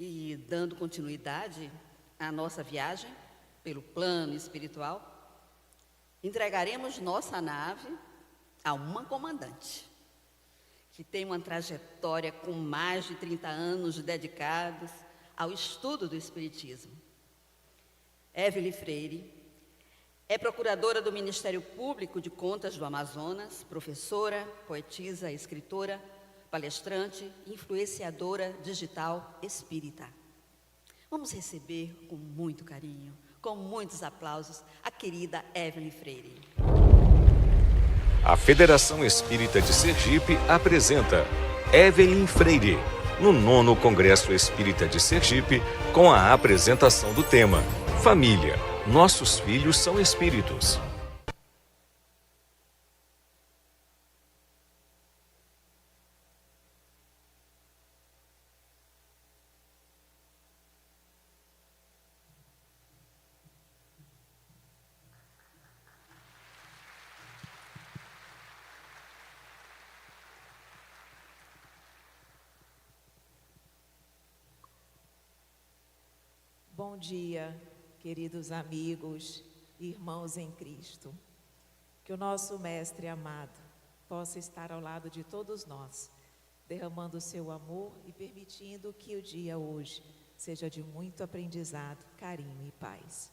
E dando continuidade à nossa viagem pelo plano espiritual, entregaremos nossa nave a uma comandante, que tem uma trajetória com mais de 30 anos dedicados ao estudo do Espiritismo. Evelyn Freire é procuradora do Ministério Público de Contas do Amazonas, professora, poetisa, escritora, palestrante, influenciadora digital espírita. Vamos receber com muito carinho, com muitos aplausos, a querida Evelyn Freire. A Federação Espírita de Sergipe apresenta Evelyn Freire, no 9º Congresso Espírita de Sergipe, com a apresentação do tema Família, nossos filhos são espíritos. Bom dia, queridos amigos e irmãos em Cristo. Que o nosso Mestre amado possa estar ao lado de todos nós, derramando o seu amor e permitindo que o dia hoje seja de muito aprendizado, carinho e paz.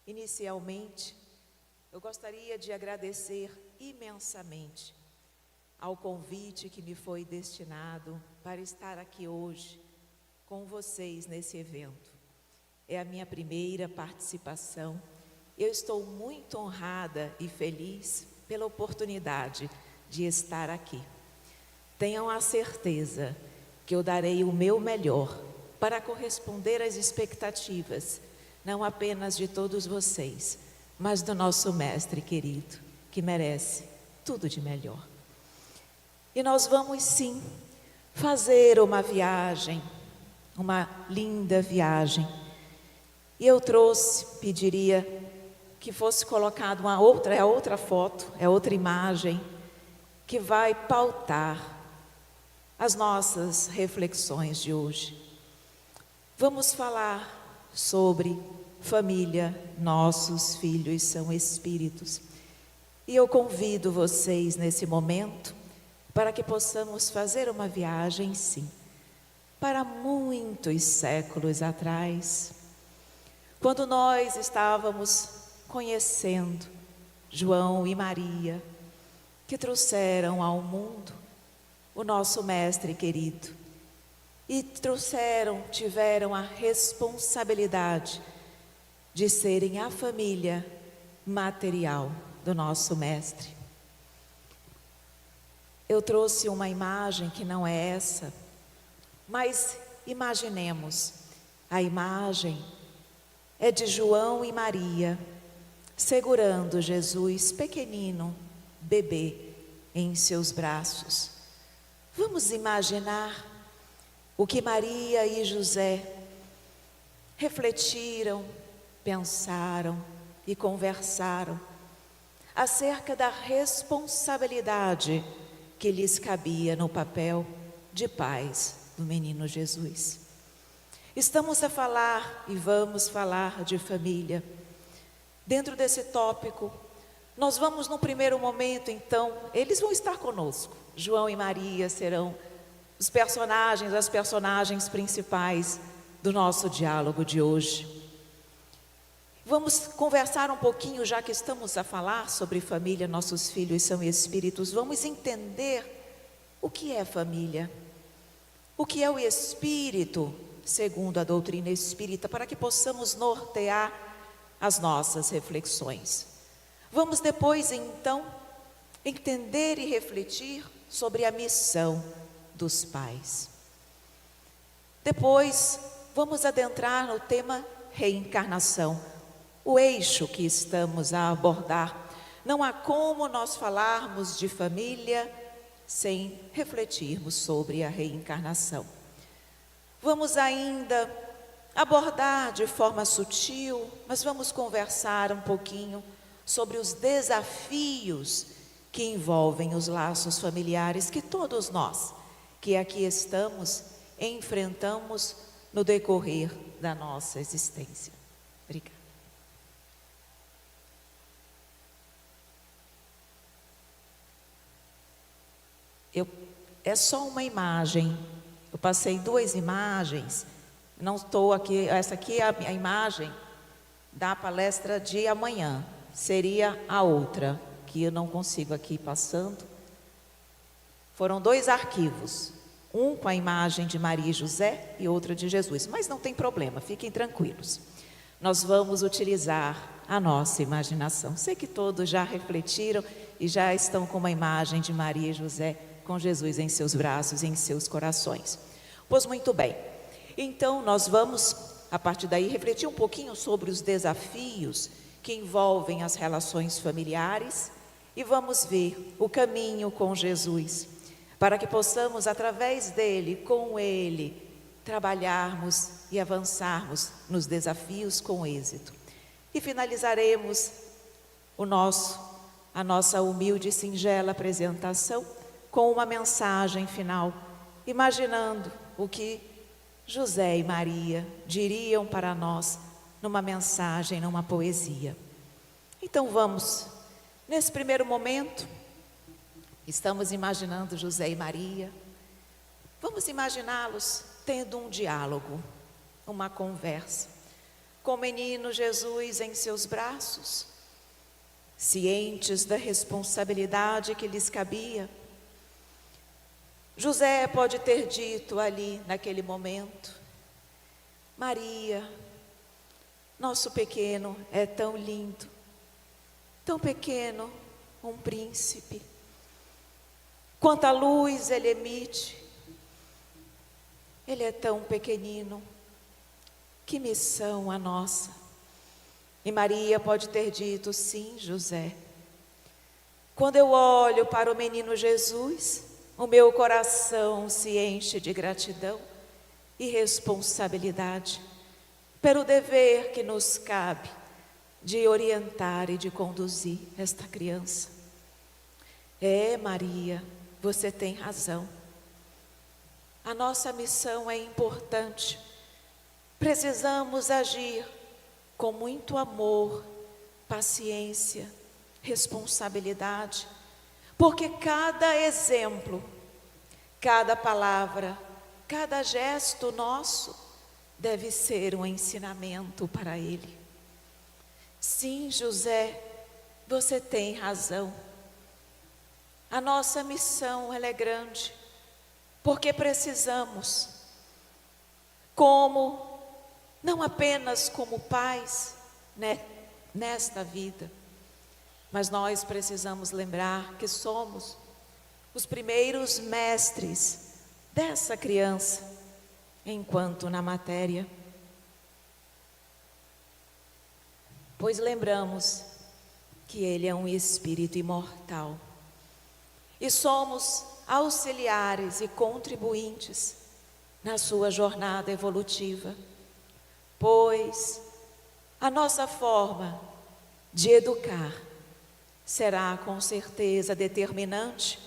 Inicialmente, eu gostaria de agradecer imensamente ao convite que me foi destinado para estar aqui hoje com vocês nesse evento. É a minha primeira participação. Eu estou muito honrada e feliz pela oportunidade de estar aqui. Tenham a certeza que eu darei o meu melhor para corresponder às expectativas, não apenas de todos vocês, mas do nosso Mestre querido, que merece tudo de melhor. E nós vamos sim fazer uma viagem, uma linda viagem. E eu pediria que fosse colocada outra foto, outra imagem, que vai pautar as nossas reflexões de hoje. Vamos falar sobre família, nossos filhos são espíritos. E eu convido vocês nesse momento para que possamos fazer uma viagem, sim, para muitos séculos atrás, quando nós estávamos conhecendo João e Maria, que trouxeram ao mundo o nosso Mestre querido, e tiveram a responsabilidade de serem a família material do nosso Mestre. Eu trouxe uma imagem que não é essa, mas imaginemos, a imagem é de João e Maria segurando Jesus pequenino, bebê, em seus braços. Vamos imaginar o que Maria e José refletiram, pensaram e conversaram acerca da responsabilidade que lhes cabia no papel de pais do menino Jesus. Estamos a falar e vamos falar de família. Dentro desse tópico, nós vamos no primeiro momento, então, eles vão estar conosco. João e Maria serão as personagens principais do nosso diálogo de hoje. Vamos conversar um pouquinho, já que estamos a falar sobre família, nossos filhos são espíritos, vamos entender o que é família, o que é o espírito, segundo a doutrina espírita, para que possamos nortear as nossas reflexões. Vamos depois, então, entender e refletir sobre a missão dos pais. Depois, vamos adentrar no tema reencarnação, o eixo que estamos a abordar. Não há como nós falarmos de família sem refletirmos sobre a reencarnação. Vamos ainda abordar de forma sutil, mas vamos conversar um pouquinho sobre os desafios que envolvem os laços familiares que todos nós, que aqui estamos, enfrentamos no decorrer da nossa existência. Obrigada. É só uma imagem. Eu passei 2 imagens. Não estou aqui. Essa aqui é a imagem da palestra de amanhã. Seria a outra, que eu não consigo aqui passando. Foram 2 arquivos. Um com a imagem de Maria e José e outra de Jesus. Mas não tem problema, fiquem tranquilos. Nós vamos utilizar a nossa imaginação. Sei que todos já refletiram e já estão com uma imagem de Maria e José com Jesus em seus braços e em seus corações. Pois muito bem. Então nós vamos, a partir daí, refletir um pouquinho sobre os desafios que envolvem as relações familiares e vamos ver o caminho com Jesus, para que possamos, através dele, com ele, trabalharmos e avançarmos nos desafios com êxito. E finalizaremos a nossa humilde e singela apresentação com uma mensagem final, imaginando o que José e Maria diriam para nós numa mensagem, numa poesia. Então vamos, nesse primeiro momento, estamos imaginando José e Maria, vamos imaginá-los tendo um diálogo, uma conversa, com o menino Jesus em seus braços, cientes da responsabilidade que lhes cabia. José pode ter dito ali, naquele momento: Maria, nosso pequeno é tão lindo, tão pequeno, um príncipe. Quanta luz ele emite, ele é tão pequenino, que missão a nossa. E Maria pode ter dito: sim, José, quando eu olho para o menino Jesus, o meu coração se enche de gratidão e responsabilidade pelo dever que nos cabe de orientar e de conduzir esta criança. É, Maria, você tem razão. A nossa missão é importante. Precisamos agir com muito amor, paciência, responsabilidade, porque cada exemplo, cada palavra, cada gesto nosso deve ser um ensinamento para ele. Sim, José, você tem razão. A nossa missão ela é grande, porque precisamos, não apenas como pais, né, nesta vida, mas nós precisamos lembrar que somos os primeiros mestres dessa criança, enquanto na matéria. Pois lembramos que ele é um espírito imortal e somos auxiliares e contribuintes na sua jornada evolutiva, pois a nossa forma de educar será com certeza determinante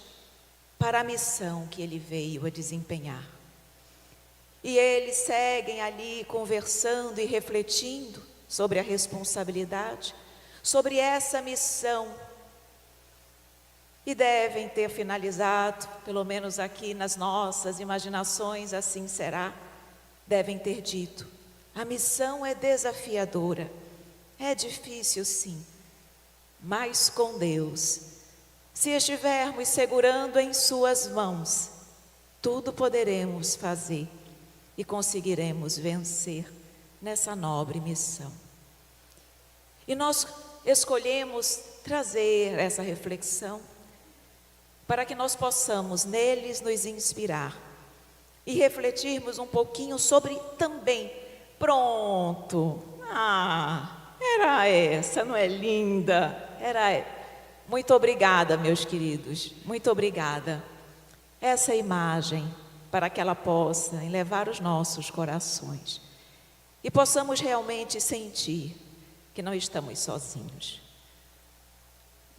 para a missão que ele veio a desempenhar. E eles seguem ali conversando e refletindo sobre a responsabilidade, sobre essa missão, e devem ter finalizado, pelo menos aqui nas nossas imaginações, assim será, devem ter dito: a missão é desafiadora, é difícil sim, mas com Deus, se estivermos segurando em suas mãos, tudo poderemos fazer e conseguiremos vencer nessa nobre missão. E nós escolhemos trazer essa reflexão para que nós possamos neles nos inspirar e refletirmos um pouquinho sobre também. Pronto! Era essa, não é linda? Muito obrigada, meus queridos, muito obrigada. Essa imagem, para que ela possa elevar os nossos corações e possamos realmente sentir que não estamos sozinhos.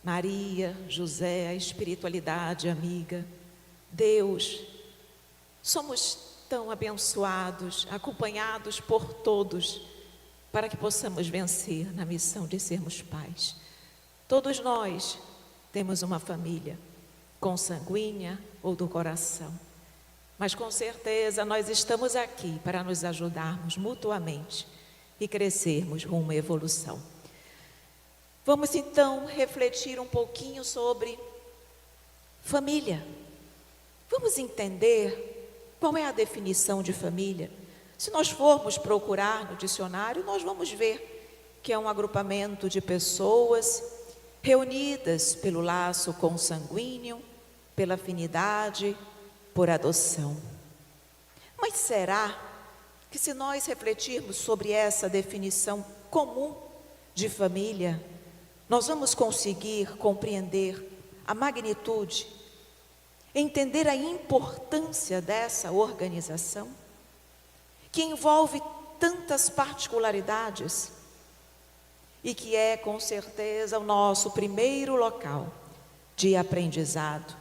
Maria, José, a espiritualidade amiga, Deus, somos tão abençoados, acompanhados por todos, para que possamos vencer na missão de sermos pais. Todos nós temos uma família, consanguínea ou do coração, mas com certeza nós estamos aqui para nos ajudarmos mutuamente e crescermos rumo à evolução. Vamos então refletir um pouquinho sobre família. Vamos entender qual é a definição de família. Se nós formos procurar no dicionário, nós vamos ver que é um agrupamento de pessoas reunidas pelo laço consanguíneo, pela afinidade, por adoção. Mas será que, se nós refletirmos sobre essa definição comum de família, nós vamos conseguir compreender a magnitude, entender a importância dessa organização, que envolve tantas particularidades e que é, com certeza, o nosso primeiro local de aprendizado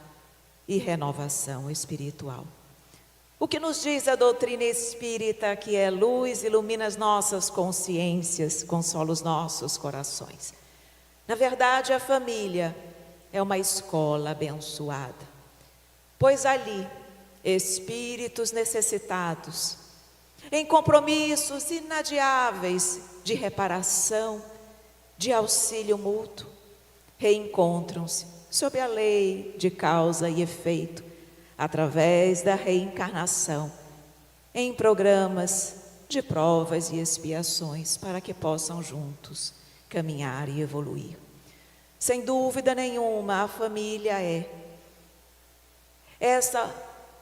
e renovação espiritual. O que nos diz a doutrina espírita, que é luz, ilumina as nossas consciências, consola os nossos corações. Na verdade, a família é uma escola abençoada, pois ali espíritos necessitados, em compromissos inadiáveis de reparação, de auxílio mútuo, reencontram-se sob a lei de causa e efeito, através da reencarnação, em programas de provas e expiações, para que possam juntos caminhar e evoluir. Sem dúvida nenhuma, a família é essa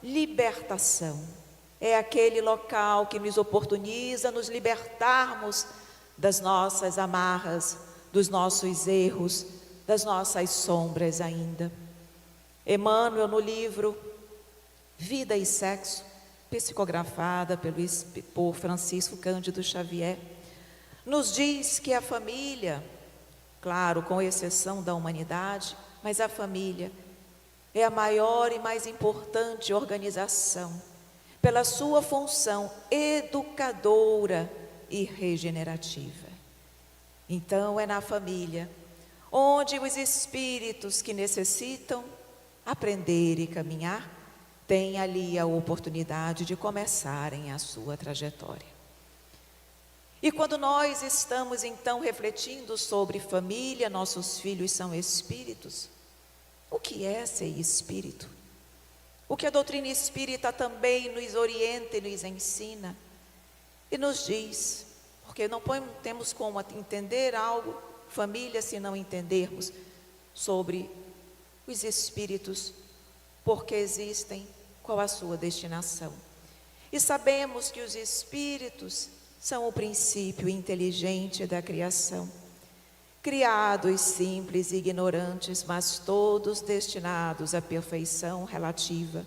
libertação, é aquele local que nos oportuniza nos libertarmos das nossas amarras, dos nossos erros, das nossas sombras ainda. Emmanuel, no livro Vida e Sexo, psicografada por Francisco Cândido Xavier, nos diz que a família, claro, com exceção da humanidade, mas a família é a maior e mais importante organização, pela sua função educadora e regenerativa. Então, é na família onde os espíritos que necessitam aprender e caminhar têm ali a oportunidade de começarem a sua trajetória. E quando nós estamos então refletindo sobre família, nossos filhos são espíritos, o que é ser espírito? O que a doutrina espírita também nos orienta e nos ensina e nos diz, porque não temos como entender algo, família, se não entendermos sobre os espíritos, porque existem, qual a sua destinação. E sabemos que os espíritos são o princípio inteligente da criação, criados simples e ignorantes, mas todos destinados à perfeição relativa.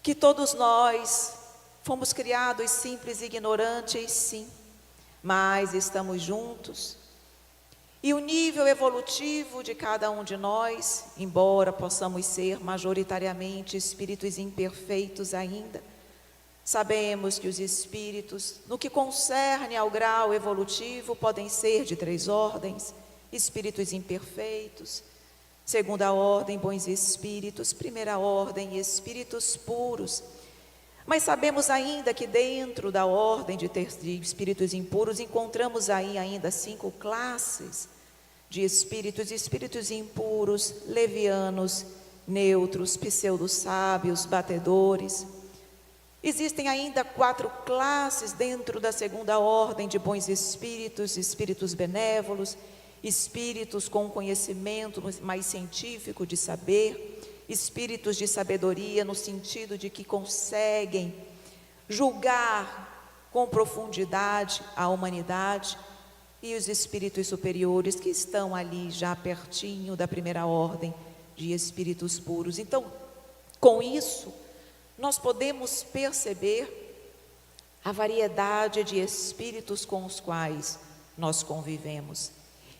Que todos nós fomos criados simples e ignorantes, sim, mas estamos juntos. E o nível evolutivo de cada um de nós, embora possamos ser majoritariamente espíritos imperfeitos ainda, sabemos que os espíritos, no que concerne ao grau evolutivo, podem ser de 3 ordens: espíritos imperfeitos, segunda ordem, bons espíritos, primeira ordem, espíritos puros. Mas sabemos ainda que dentro da ordem de espíritos impuros, encontramos aí ainda 5 classes de espíritos: espíritos impuros, levianos, neutros, pseudo-sábios, batedores. Existem ainda 4 classes dentro da segunda ordem de bons espíritos: espíritos benévolos, espíritos com conhecimento mais científico de saber, espíritos de sabedoria no sentido de que conseguem julgar com profundidade a humanidade, e os espíritos superiores que estão ali já pertinho da primeira ordem de espíritos puros. Então, com isso, nós podemos perceber a variedade de espíritos com os quais nós convivemos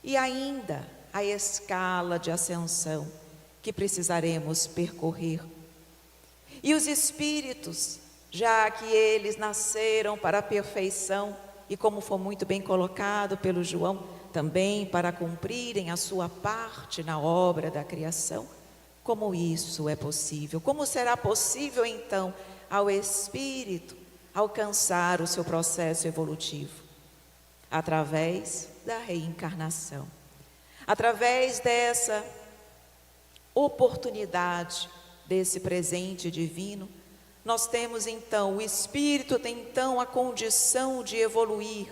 e ainda a escala de ascensão que precisaremos percorrer. E os espíritos já que eles nasceram para a perfeição e, como foi muito bem colocado pelo João, também para cumprirem a sua parte na obra da criação. Como isso é possível? Como será possível, então, ao espírito alcançar o seu processo evolutivo? Através da reencarnação. Através dessa oportunidade, desse presente divino, nós temos então, o espírito tem então a condição de evoluir.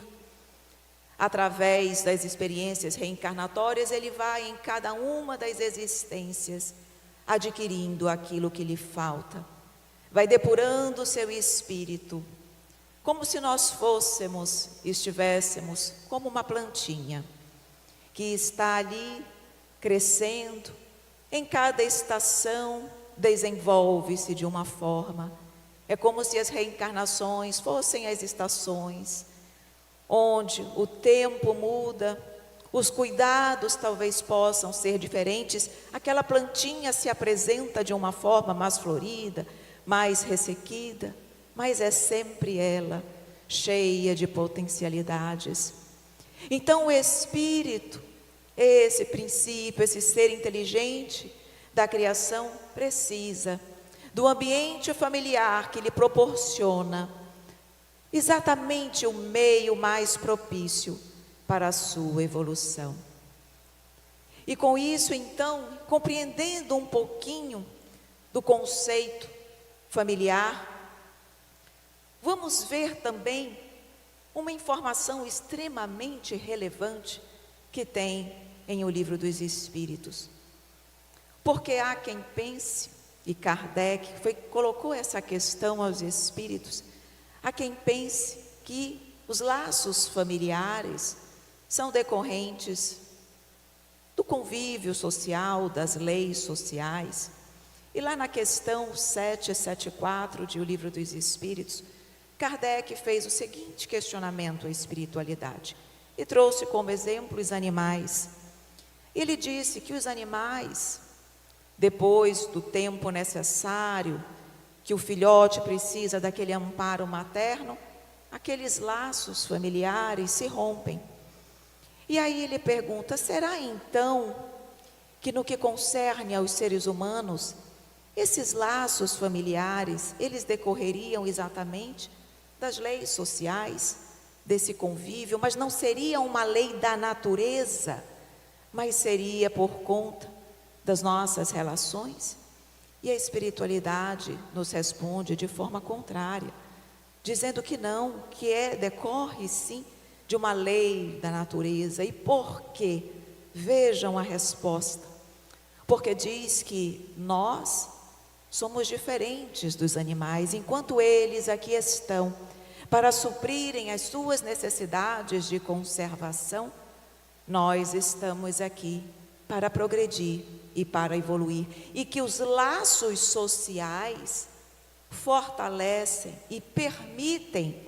Através das experiências reencarnatórias, ele vai em cada uma das existências adquirindo aquilo que lhe falta. Vai depurando o seu espírito, como se nós estivéssemos como uma plantinha que está ali crescendo. Em cada estação desenvolve-se de uma forma. É como se as reencarnações fossem as estações, onde o tempo muda, os cuidados talvez possam ser diferentes. Aquela plantinha se apresenta de uma forma mais florida, mais ressequida, mas é sempre ela, cheia de potencialidades. Então o espírito, esse princípio, esse ser inteligente da criação, precisa do ambiente familiar que lhe proporciona exatamente o meio mais propício para a sua evolução. E com isso, então, compreendendo um pouquinho do conceito familiar, vamos ver também uma informação extremamente relevante que tem em O Livro dos Espíritos. Porque há quem pense, e Kardec colocou essa questão aos espíritos, há quem pense que os laços familiares são decorrentes do convívio social, das leis sociais. E lá na questão 774 de O Livro dos Espíritos, Kardec fez o seguinte questionamento à espiritualidade e trouxe como exemplo os animais. Ele disse que os animais, depois do tempo necessário, que o filhote precisa daquele amparo materno, aqueles laços familiares se rompem. E aí ele pergunta: será então que no que concerne aos seres humanos, esses laços familiares, eles decorreriam exatamente das leis sociais, desse convívio, mas não seria uma lei da natureza, mas seria por conta das nossas relações? E a espiritualidade nos responde de forma contrária, dizendo que não, que decorre sim de uma lei da natureza. E por quê? Vejam a resposta. Porque diz que nós somos diferentes dos animais. Enquanto eles aqui estão para suprirem as suas necessidades de conservação, nós estamos aqui para progredir e para evoluir. E que os laços sociais fortalecem e permitem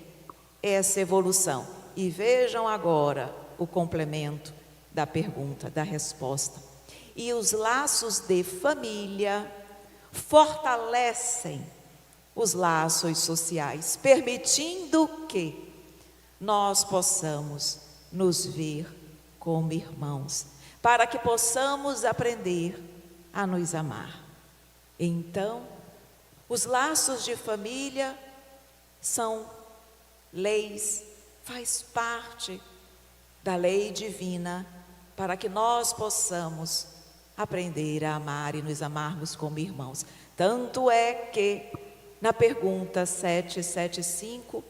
essa evolução. E vejam agora o complemento da pergunta, da resposta. E os laços de família fortalecem os laços sociais, permitindo que nós possamos nos ver como irmãos, para que possamos aprender a nos amar. Então, os laços de família são leis, faz parte da lei divina, para que nós possamos aprender a amar e nos amarmos como irmãos. Tanto é que na pergunta 775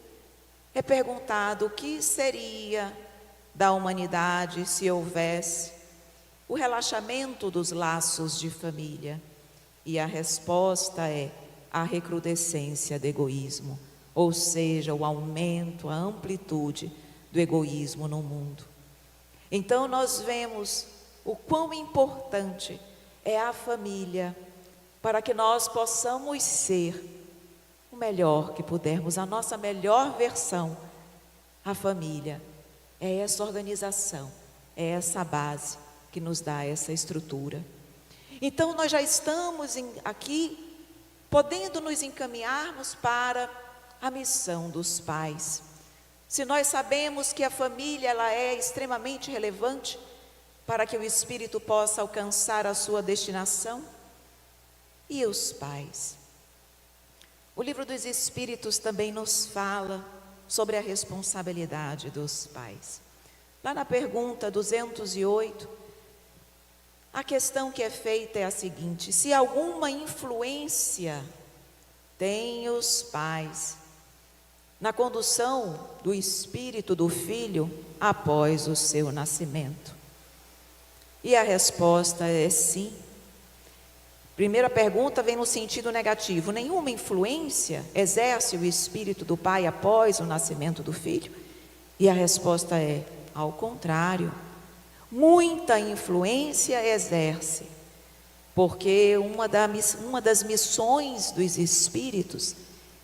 é perguntado o que seria da humanidade se houvesse o relaxamento dos laços de família. E a resposta é a recrudescência do egoísmo, ou seja, o aumento, a amplitude do egoísmo no mundo. Então nós vemos o quão importante é a família para que nós possamos ser o melhor que pudermos, a nossa melhor versão. A família é essa organização, é essa base que nos dá essa estrutura. Então nós já estamos aqui podendo nos encaminharmos para a missão dos pais. Se nós sabemos que a família ela é extremamente relevante para que o espírito possa alcançar a sua destinação, e os pais? O livro dos Espíritos também nos fala sobre a responsabilidade dos pais. Lá na pergunta 208, a questão que é feita é a seguinte: se alguma influência têm os pais na condução do espírito do filho após o seu nascimento? E a resposta é sim. Primeira pergunta vem no sentido negativo: nenhuma influência exerce o espírito do pai após o nascimento do filho? E a resposta é: ao contrário, muita influência exerce, porque uma das missões dos espíritos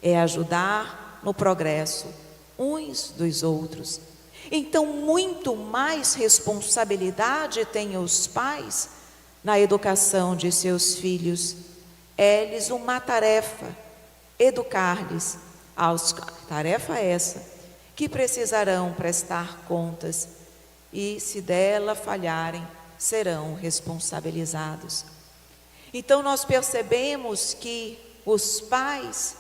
é ajudar no progresso uns dos outros. Então, muito mais responsabilidade têm os pais na educação de seus filhos. É-lhes uma tarefa educar-lhes, tarefa essa que precisarão prestar contas, e se dela falharem, serão responsabilizados. Então nós percebemos que os pais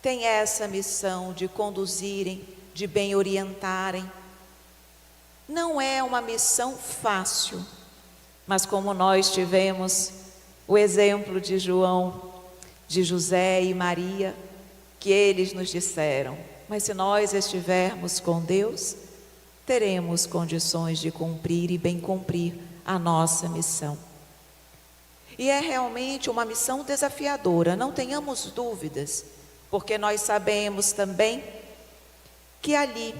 têm essa missão de conduzirem, de bem orientarem. Não é uma missão fácil, mas como nós tivemos o exemplo de João, de José e Maria, que eles nos disseram: mas se nós estivermos com Deus, teremos condições de cumprir e bem cumprir a nossa missão. E é realmente uma missão desafiadora, não tenhamos dúvidas, porque nós sabemos também que ali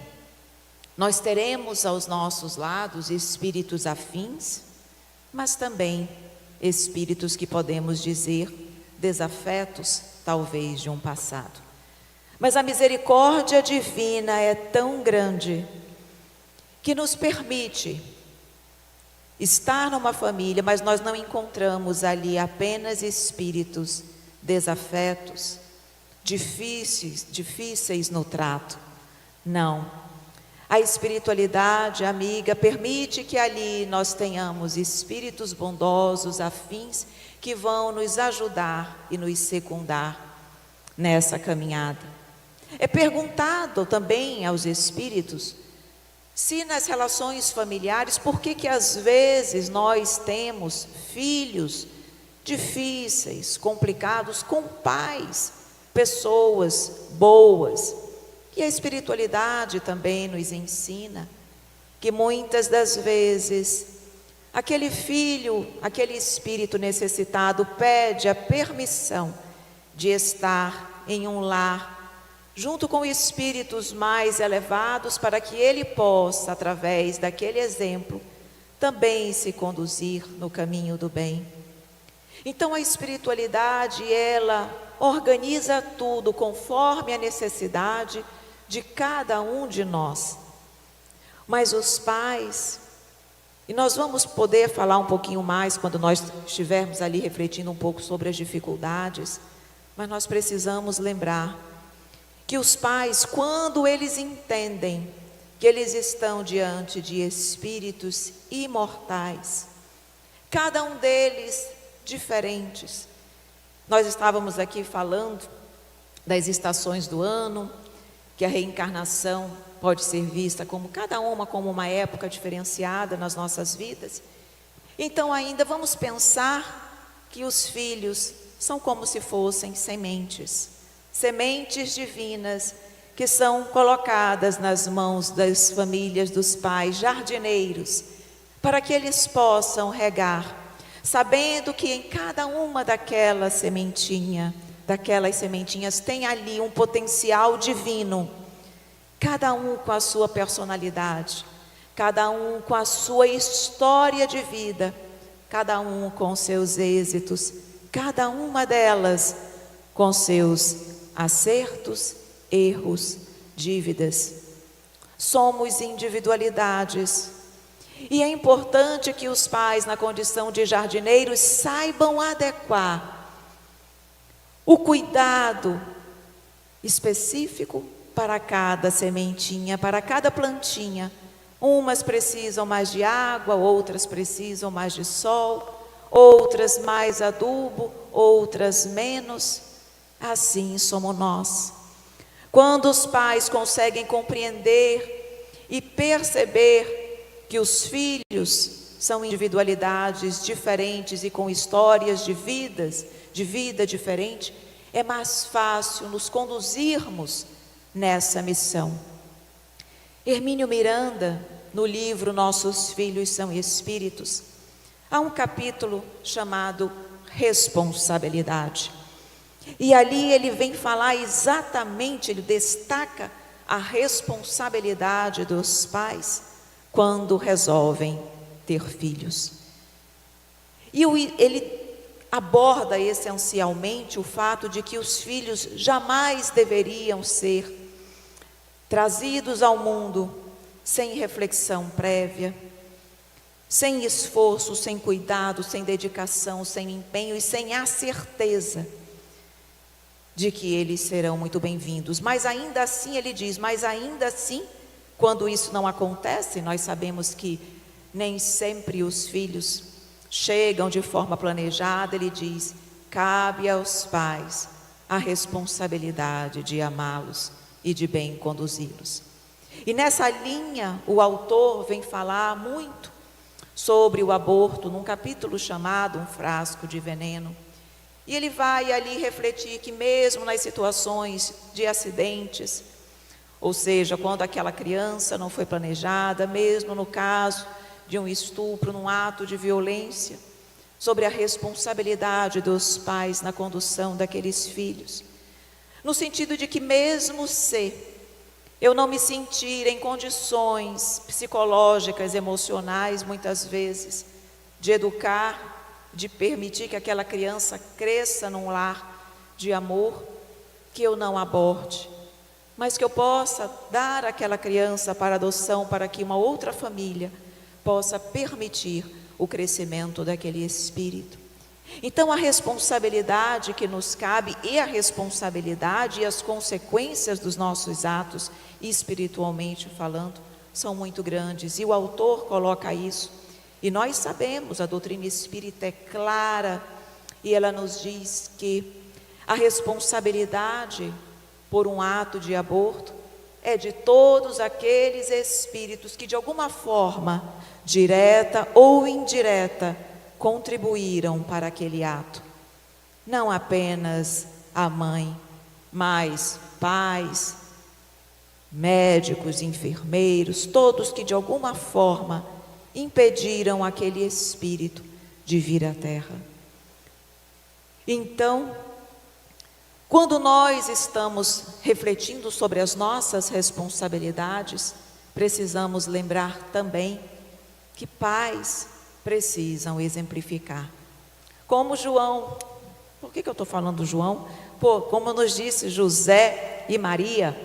nós teremos aos nossos lados espíritos afins, mas também espíritos que podemos dizer desafetos, talvez de um passado. Mas a misericórdia divina é tão grande que nos permite estar numa família, mas nós não encontramos ali apenas espíritos desafetos, difíceis no trato. Não. A espiritualidade amiga permite que ali nós tenhamos espíritos bondosos, afins, que vão nos ajudar e nos secundar nessa caminhada. É perguntado também aos espíritos se nas relações familiares, por que às vezes nós temos filhos difíceis, complicados, com pais, pessoas boas. E a espiritualidade também nos ensina que muitas das vezes aquele filho, aquele espírito necessitado pede a permissão de estar em um lar junto com espíritos mais elevados, para que ele possa, através daquele exemplo, também se conduzir no caminho do bem. Então a espiritualidade, ela organiza tudo conforme a necessidade de cada um de nós. Mas os pais, e nós vamos poder falar um pouquinho mais quando nós estivermos ali refletindo um pouco sobre as dificuldades, mas nós precisamos lembrar que os pais, quando eles entendem que eles estão diante de espíritos imortais, cada um deles diferentes. Nós estávamos aqui falando das estações do ano, que a reencarnação pode ser vista como cada uma como uma época diferenciada nas nossas vidas. Então ainda vamos pensar que os filhos são como se fossem sementes divinas, que são colocadas nas mãos das famílias dos pais, jardineiros, para que eles possam regar, sabendo que em cada uma daquelas sementinhas tem ali um potencial divino, cada um com a sua personalidade, cada um com a sua história de vida, cada um com seus êxitos, cada uma delas com seus acertos, erros, dívidas. Somos individualidades, e é importante que os pais, na condição de jardineiros, saibam adequar o cuidado específico para cada sementinha, para cada plantinha. Umas precisam mais de água, outras precisam mais de sol, outras mais adubo, outras menos. Assim somos nós. Quando os pais conseguem compreender e perceber que os filhos são individualidades diferentes e com histórias de vida diferente, é mais fácil nos conduzirmos nessa missão. Hermínio Miranda, no livro Nossos Filhos São Espíritos, há um capítulo chamado Responsabilidade. E ali ele vem falar exatamente, ele destaca a responsabilidade dos pais quando resolvem ter filhos. E ele aborda essencialmente o fato de que os filhos jamais deveriam ser trazidos ao mundo sem reflexão prévia, sem esforço, sem cuidado, sem dedicação, sem empenho e sem a certeza de que eles serão muito bem-vindos. Mas ainda assim, ele diz, mas ainda assim, quando isso não acontece, nós sabemos que nem sempre os filhos chegam de forma planejada, ele diz, cabe aos pais a responsabilidade de amá-los e de bem conduzi-los. E nessa linha, o autor vem falar muito sobre o aborto, num capítulo chamado Um Frasco de Veneno. E ele vai ali refletir que mesmo nas situações de acidentes, ou seja, quando aquela criança não foi planejada, mesmo no caso de um estupro, num ato de violência, sobre a responsabilidade dos pais na condução daqueles filhos. No sentido de que mesmo se eu não me sentir em condições psicológicas, emocionais, muitas vezes, de educar, de permitir que aquela criança cresça num lar de amor, que eu não aborte, mas que eu possa dar aquela criança para adoção, para que uma outra família possa permitir o crescimento daquele espírito. Então a responsabilidade que nos cabe e a responsabilidade e as consequências dos nossos atos, espiritualmente falando, são muito grandes, e o autor coloca isso. E nós sabemos, a doutrina espírita é clara, e ela nos diz que a responsabilidade por um ato de aborto é de todos aqueles espíritos que de alguma forma, direta ou indireta, contribuíram para aquele ato. Não apenas a mãe, mas pais, médicos, enfermeiros, todos que de alguma forma impediram aquele espírito de vir à Terra. Então, quando nós estamos refletindo sobre as nossas responsabilidades, precisamos lembrar também que pais precisam exemplificar. Como João, por que eu estou falando João? Como nos disse José e Maria,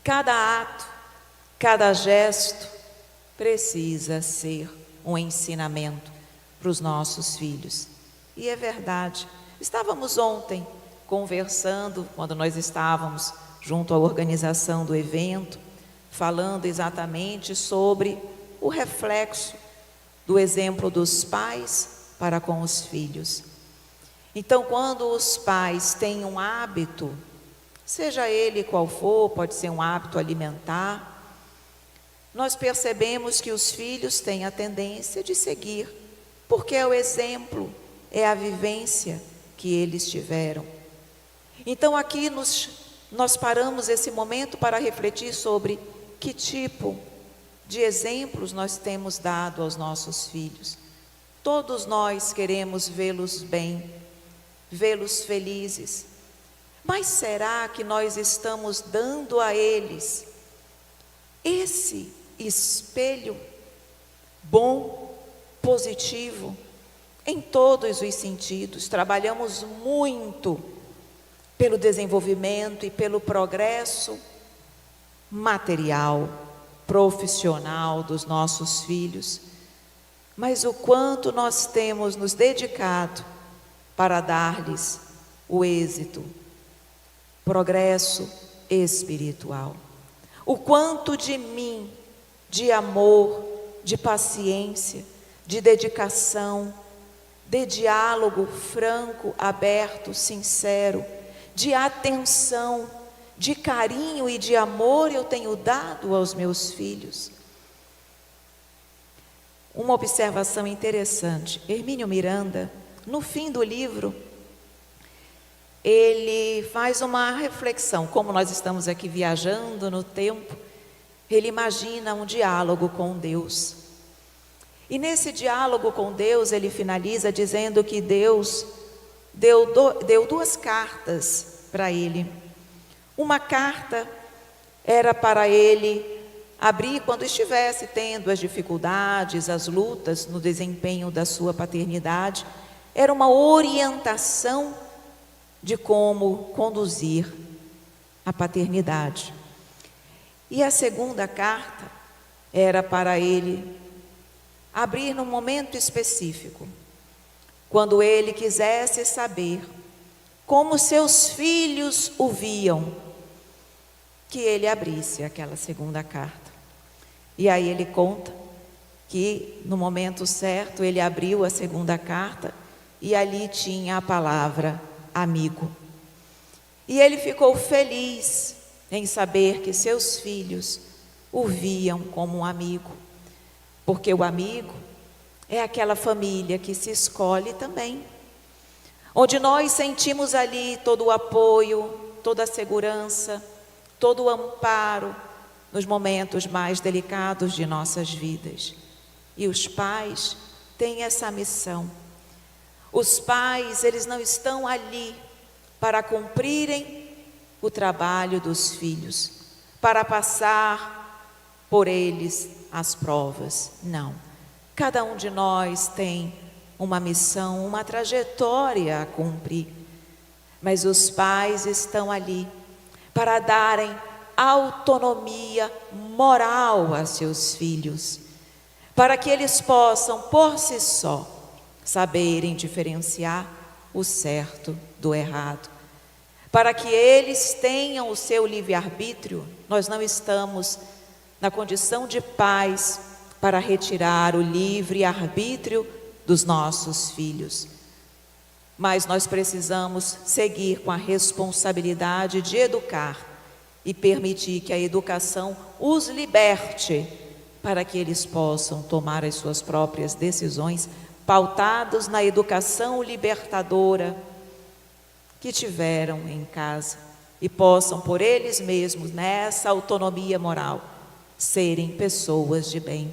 cada ato, cada gesto precisa ser um ensinamento para os nossos filhos. E é verdade. Estávamos ontem conversando, quando nós estávamos junto à organização do evento, falando exatamente sobre o reflexo do exemplo dos pais para com os filhos. Então, quando os pais têm um hábito, seja ele qual for, pode ser um hábito alimentar, nós percebemos que os filhos têm a tendência de seguir, porque é o exemplo, é a vivência que eles tiveram. Então aqui nós paramos esse momento para refletir sobre que tipo de exemplos nós temos dado aos nossos filhos. Todos nós queremos vê-los bem, vê-los felizes, mas será que nós estamos dando a eles esse espelho bom, positivo, em todos os sentidos? Trabalhamos muito pelo desenvolvimento e pelo progresso material, profissional dos nossos filhos, mas o quanto nós temos nos dedicado para dar-lhes o êxito progresso espiritual. O quanto de mim, de amor, de paciência, de dedicação, de diálogo franco, aberto, sincero, de atenção, de carinho e de amor eu tenho dado aos meus filhos. Uma observação interessante, Hermínio Miranda, no fim do livro, ele faz uma reflexão, como nós estamos aqui viajando no tempo, ele imagina um diálogo com Deus. E nesse diálogo com Deus, ele finaliza dizendo que Deus deu duas cartas para ele. Uma carta era para ele abrir quando estivesse tendo as dificuldades, as lutas no desempenho da sua paternidade. Era uma orientação de como conduzir a paternidade. E a segunda carta era para ele abrir num momento específico, quando ele quisesse saber como seus filhos o viam, que ele abrisse aquela segunda carta. E aí ele conta que no momento certo ele abriu a segunda carta e ali tinha a palavra amigo. E ele ficou feliz em saber que seus filhos o viam como um amigo, porque o amigo é aquela família que se escolhe também, onde nós sentimos ali todo o apoio, toda a segurança, todo o amparo nos momentos mais delicados de nossas vidas. E os pais têm essa missão. Os pais, eles não estão ali para cumprirem o trabalho dos filhos, para passar por eles as provas. Não. Cada um de nós tem uma missão, uma trajetória a cumprir. Mas os pais estão ali para darem autonomia moral a seus filhos, para que eles possam, por si só, saberem diferenciar o certo do errado. Para que eles tenham o seu livre-arbítrio, nós não estamos na condição de pais para retirar o livre-arbítrio dos nossos filhos. Mas nós precisamos seguir com a responsabilidade de educar e permitir que a educação os liberte para que eles possam tomar as suas próprias decisões, pautados na educação libertadora que tiveram em casa, e possam por eles mesmos, nessa autonomia moral, serem pessoas de bem.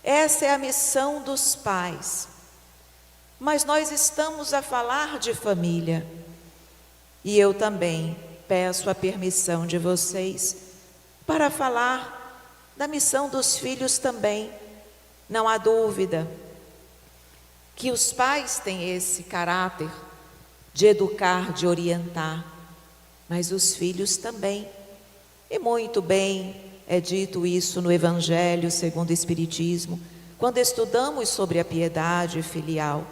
Essa é a missão dos pais. Mas nós estamos a falar de família, e eu também peço a permissão de vocês para falar da missão dos filhos também. Não há dúvida que os pais têm esse caráter de educar, de orientar, mas os filhos também. E muito bem é dito isso no Evangelho segundo o Espiritismo, quando estudamos sobre a piedade filial,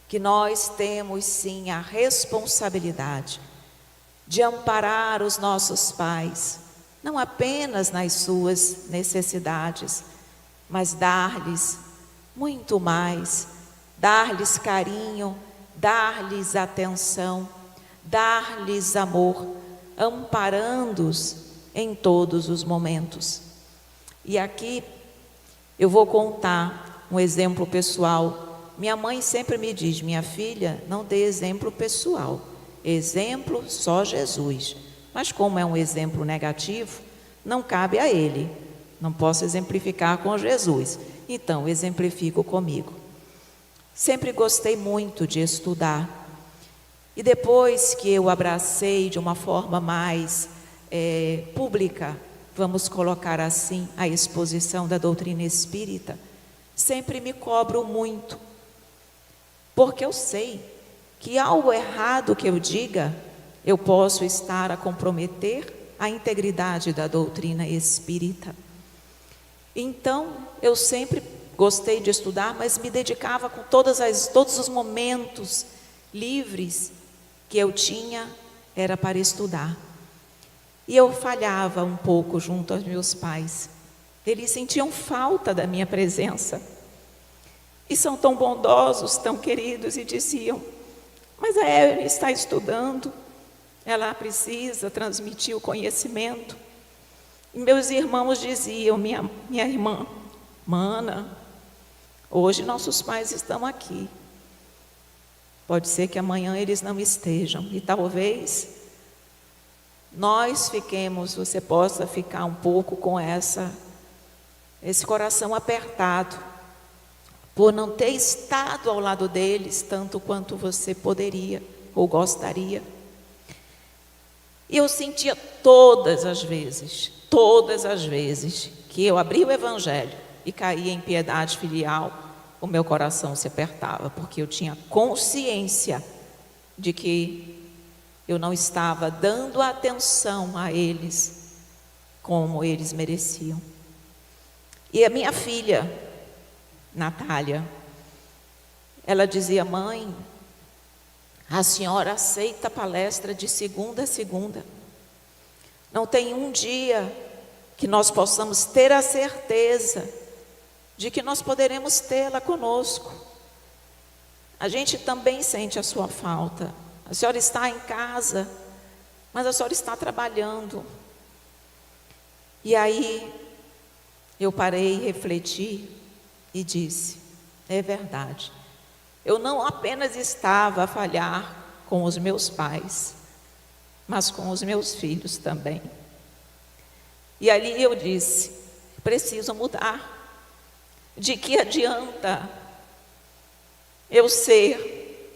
que nós temos sim a responsabilidade de amparar os nossos pais, não apenas nas suas necessidades, mas dar-lhes muito mais, dar-lhes carinho, dar-lhes atenção, dar-lhes amor, amparando-os em todos os momentos. E aqui eu vou contar um exemplo pessoal. Minha mãe sempre me diz: minha filha, não dê exemplo pessoal, exemplo só Jesus. Mas como é um exemplo negativo, não cabe a ele, não posso exemplificar com Jesus, então exemplifico comigo. Sempre gostei muito de estudar, e depois que eu abracei de uma forma mais pública, vamos colocar assim, a exposição da doutrina espírita, sempre me cobro muito, porque eu sei que algo errado que eu diga, eu posso estar a comprometer a integridade da doutrina espírita. Então, eu sempre gostei de estudar, mas me dedicava com todos os momentos livres que eu tinha era para estudar. E eu falhava um pouco junto aos meus pais. Eles sentiam falta da minha presença. E são tão bondosos, tão queridos, e diziam: mas a Evelyn está estudando, ela precisa transmitir o conhecimento. E meus irmãos diziam: minha irmã, mana, hoje nossos pais estão aqui. Pode ser que amanhã eles não estejam. E talvez nós fiquemos, você possa ficar um pouco com esse coração apertado, por não ter estado ao lado deles tanto quanto você poderia ou gostaria. E eu sentia todas as vezes que eu abria o Evangelho e caía em piedade filial, o meu coração se apertava, porque eu tinha consciência de que eu não estava dando atenção a eles como eles mereciam. E a minha filha, Natália, ela dizia: mãe, a senhora aceita a palestra de segunda a segunda. Não tem um dia que nós possamos ter a certeza de que nós poderemos tê-la conosco. A gente também sente a sua falta. A senhora está em casa, mas a senhora está trabalhando. E aí eu parei, refleti e disse: é verdade. Eu não apenas estava a falhar com os meus pais, mas com os meus filhos também. E ali eu disse: preciso mudar. De que adianta eu ser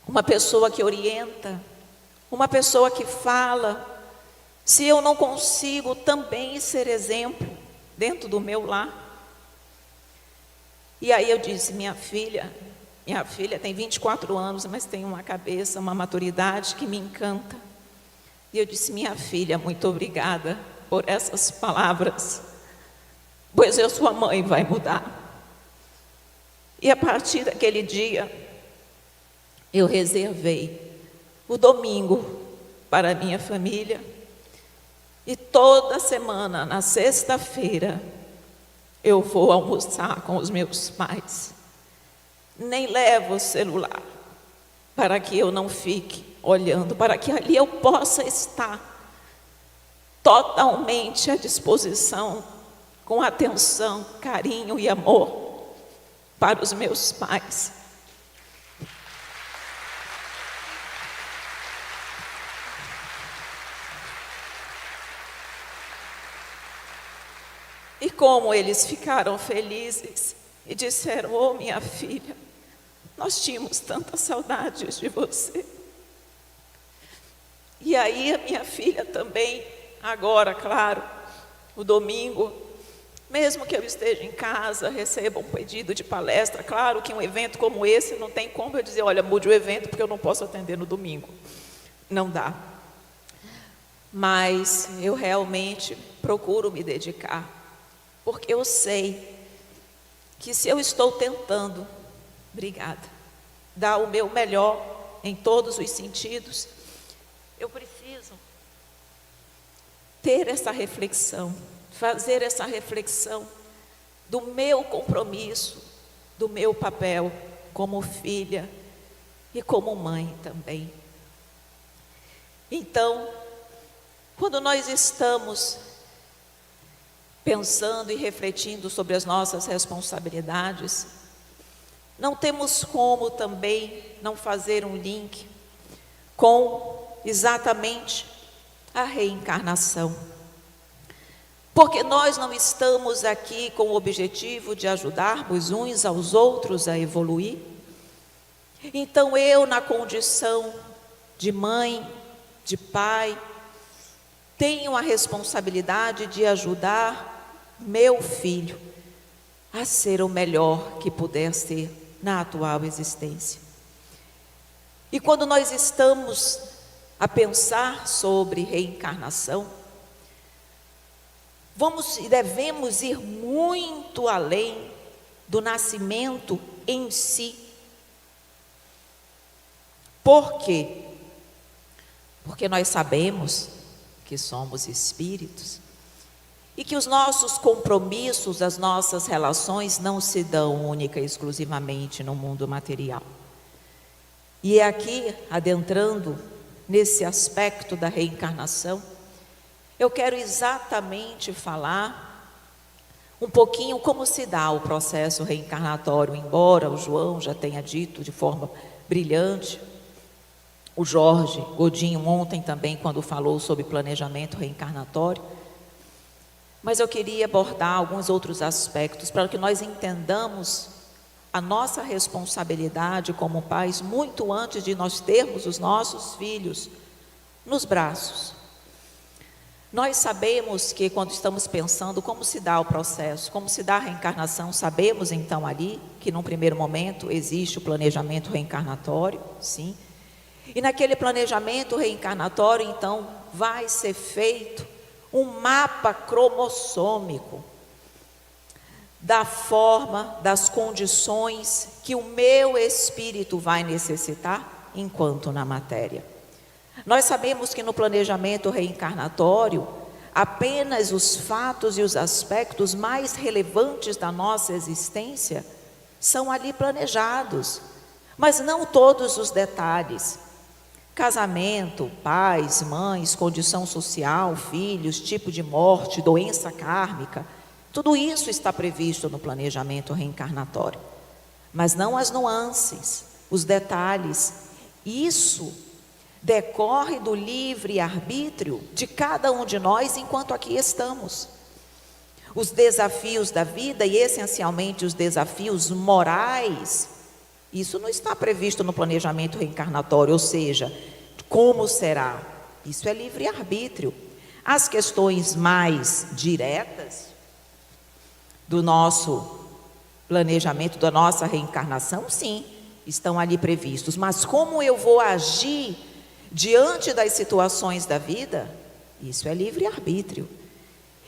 uma pessoa que orienta, uma pessoa que fala, se eu não consigo também ser exemplo dentro do meu lar? E aí eu disse: minha filha tem 24 anos, mas tem uma cabeça, uma maturidade que me encanta. E eu disse: minha filha, muito obrigada por essas palavras, pois a sua mãe vai mudar. E a partir daquele dia, eu reservei o domingo para a minha família. E toda semana, na sexta-feira, eu vou almoçar com os meus pais. Nem levo o celular, para que eu não fique olhando, para que ali eu possa estar totalmente à disposição, com atenção, carinho e amor para os meus pais. E como eles ficaram felizes e disseram: oh, minha filha, nós tínhamos tantas saudades de você. E aí a minha filha também, agora, claro, o domingo, mesmo que eu esteja em casa, receba um pedido de palestra. Claro que um evento como esse não tem como eu dizer: olha, mude o evento porque eu não posso atender no domingo. Não dá. Mas eu realmente procuro me dedicar, porque eu sei que se eu estou tentando, obrigada, dar o meu melhor em todos os sentidos, eu preciso ter essa reflexão, fazer essa reflexão do meu compromisso, do meu papel como filha e como mãe também. Então, quando nós estamos pensando e refletindo sobre as nossas responsabilidades, não temos como também não fazer um link com exatamente a reencarnação. Porque nós não estamos aqui com o objetivo de ajudarmos uns aos outros a evoluir. Então eu, na condição de mãe, de pai, tenho a responsabilidade de ajudar meu filho a ser o melhor que puder ser na atual existência. E quando nós estamos a pensar sobre reencarnação, vamos e devemos ir muito além do nascimento em si. Por quê? porque nós sabemos que somos espíritos e que os nossos compromissos, as nossas relações não se dão única e exclusivamente no mundo material. E é aqui, adentrando nesse aspecto da reencarnação, eu quero exatamente falar um pouquinho como se dá o processo reencarnatório, embora o João já tenha dito de forma brilhante, o Jorge Godinho ontem também, quando falou sobre planejamento reencarnatório, mas eu queria abordar alguns outros aspectos para que nós entendamos a nossa responsabilidade como pais muito antes de nós termos os nossos filhos nos braços. Nós sabemos que quando estamos pensando como se dá o processo, como se dá a reencarnação, sabemos então ali que num primeiro momento existe o planejamento reencarnatório, sim. E naquele planejamento reencarnatório então vai ser feito um mapa cromossômico da forma, das condições que o meu espírito vai necessitar enquanto na matéria. Nós sabemos que no planejamento reencarnatório, apenas os fatos e os aspectos mais relevantes da nossa existência são ali planejados, mas não todos os detalhes. Casamento, pais, mães, condição social, filhos, tipo de morte, doença kármica, tudo isso está previsto no planejamento reencarnatório, mas não as nuances, os detalhes. Isso decorre do livre-arbítrio de cada um de nós enquanto aqui estamos. Os desafios da vida, e essencialmente os desafios morais, isso não está previsto no planejamento reencarnatório, ou seja, como será? Isso é livre-arbítrio. As questões mais diretas do nosso planejamento, da nossa reencarnação, sim, estão ali previstos, mas como eu vou agir diante das situações da vida, isso é livre-arbítrio.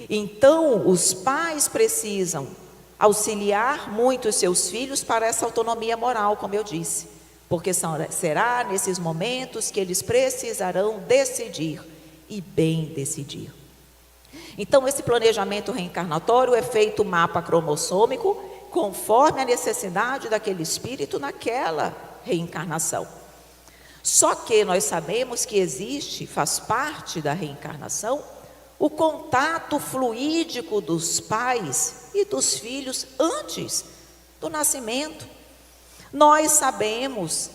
Então, os pais precisam auxiliar muito os seus filhos para essa autonomia moral, como eu disse, porque será nesses momentos que eles precisarão decidir, e bem decidir. Então, esse planejamento reencarnatório é feito mapa cromossômico, conforme a necessidade daquele espírito naquela reencarnação. Só que nós sabemos que existe, faz parte da reencarnação, o contato fluídico dos pais e dos filhos antes do nascimento. Nós sabemos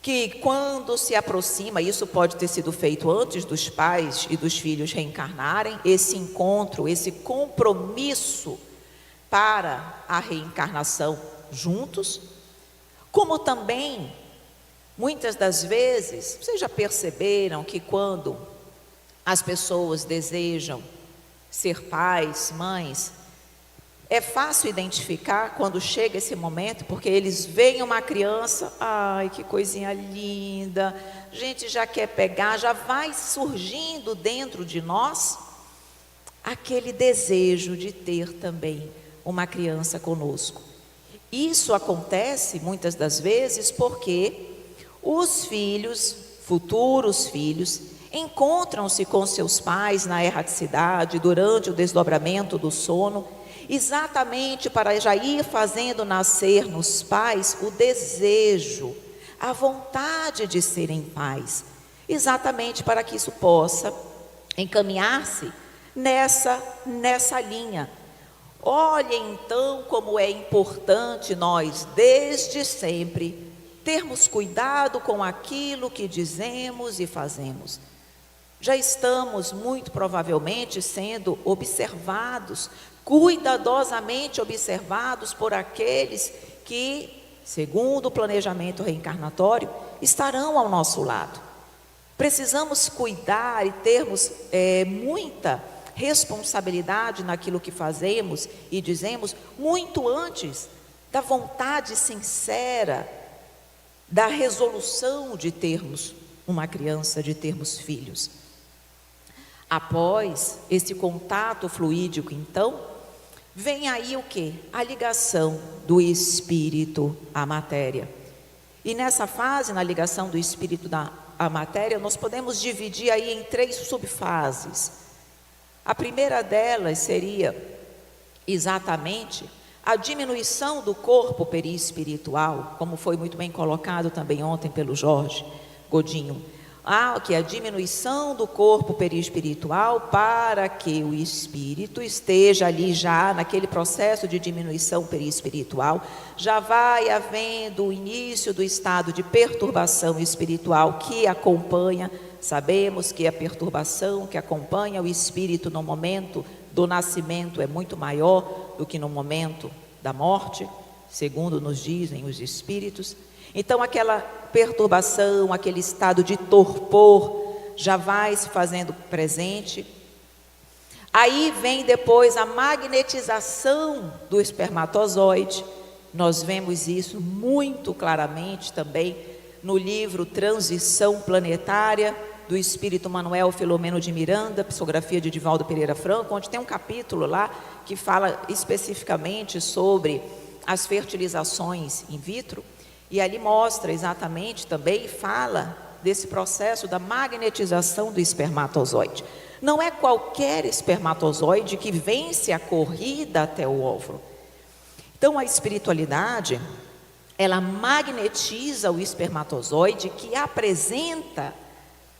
que quando se aproxima, isso pode ter sido feito antes dos pais e dos filhos reencarnarem, esse encontro, esse compromisso para a reencarnação juntos, como também muitas das vezes, vocês já perceberam que quando as pessoas desejam ser pais, mães, é fácil identificar quando chega esse momento, porque eles veem uma criança, ai que coisinha linda, a gente já quer pegar, já vai surgindo dentro de nós aquele desejo de ter também uma criança conosco. Isso acontece muitas das vezes porque os filhos, futuros filhos, encontram-se com seus pais na erraticidade, durante o desdobramento do sono, exatamente para já ir fazendo nascer nos pais o desejo, a vontade de serem pais, exatamente para que isso possa encaminhar-se nessa linha. Olhem então como é importante nós, desde sempre, termos cuidado com aquilo que dizemos e fazemos. Já estamos muito provavelmente sendo observados, cuidadosamente observados por aqueles que, segundo o planejamento reencarnatório, estarão ao nosso lado. Precisamos cuidar e termos muita responsabilidade naquilo que fazemos e dizemos, muito antes da vontade sincera, da resolução de termos uma criança, de termos filhos. Após esse contato fluídico, então, vem aí o quê? A ligação do espírito à matéria. E nessa fase, na ligação do espírito a matéria, nós podemos dividir aí em 3 subfases. A primeira delas seria exatamente a diminuição do corpo perispiritual, como foi muito bem colocado também ontem pelo Jorge Godinho, que é a diminuição do corpo perispiritual para que o espírito esteja ali já naquele processo de diminuição perispiritual, já vai havendo o início do estado de perturbação espiritual que acompanha, sabemos que a perturbação que acompanha o espírito no momento do nascimento é muito maior do que no momento da morte, segundo nos dizem os espíritos. Então aquela perturbação, aquele estado de torpor já vai se fazendo presente. Aí vem depois a magnetização do espermatozoide. Nós vemos isso muito claramente também no livro Transição Planetária, do espírito Manuel Filomeno de Miranda, psicografia de Divaldo Pereira Franco, onde tem um capítulo lá que fala especificamente sobre as fertilizações in vitro, e ali mostra exatamente também, fala desse processo da magnetização do espermatozoide. Não é qualquer espermatozoide que vence a corrida até o óvulo. Então a espiritualidade, ela magnetiza o espermatozoide, que apresenta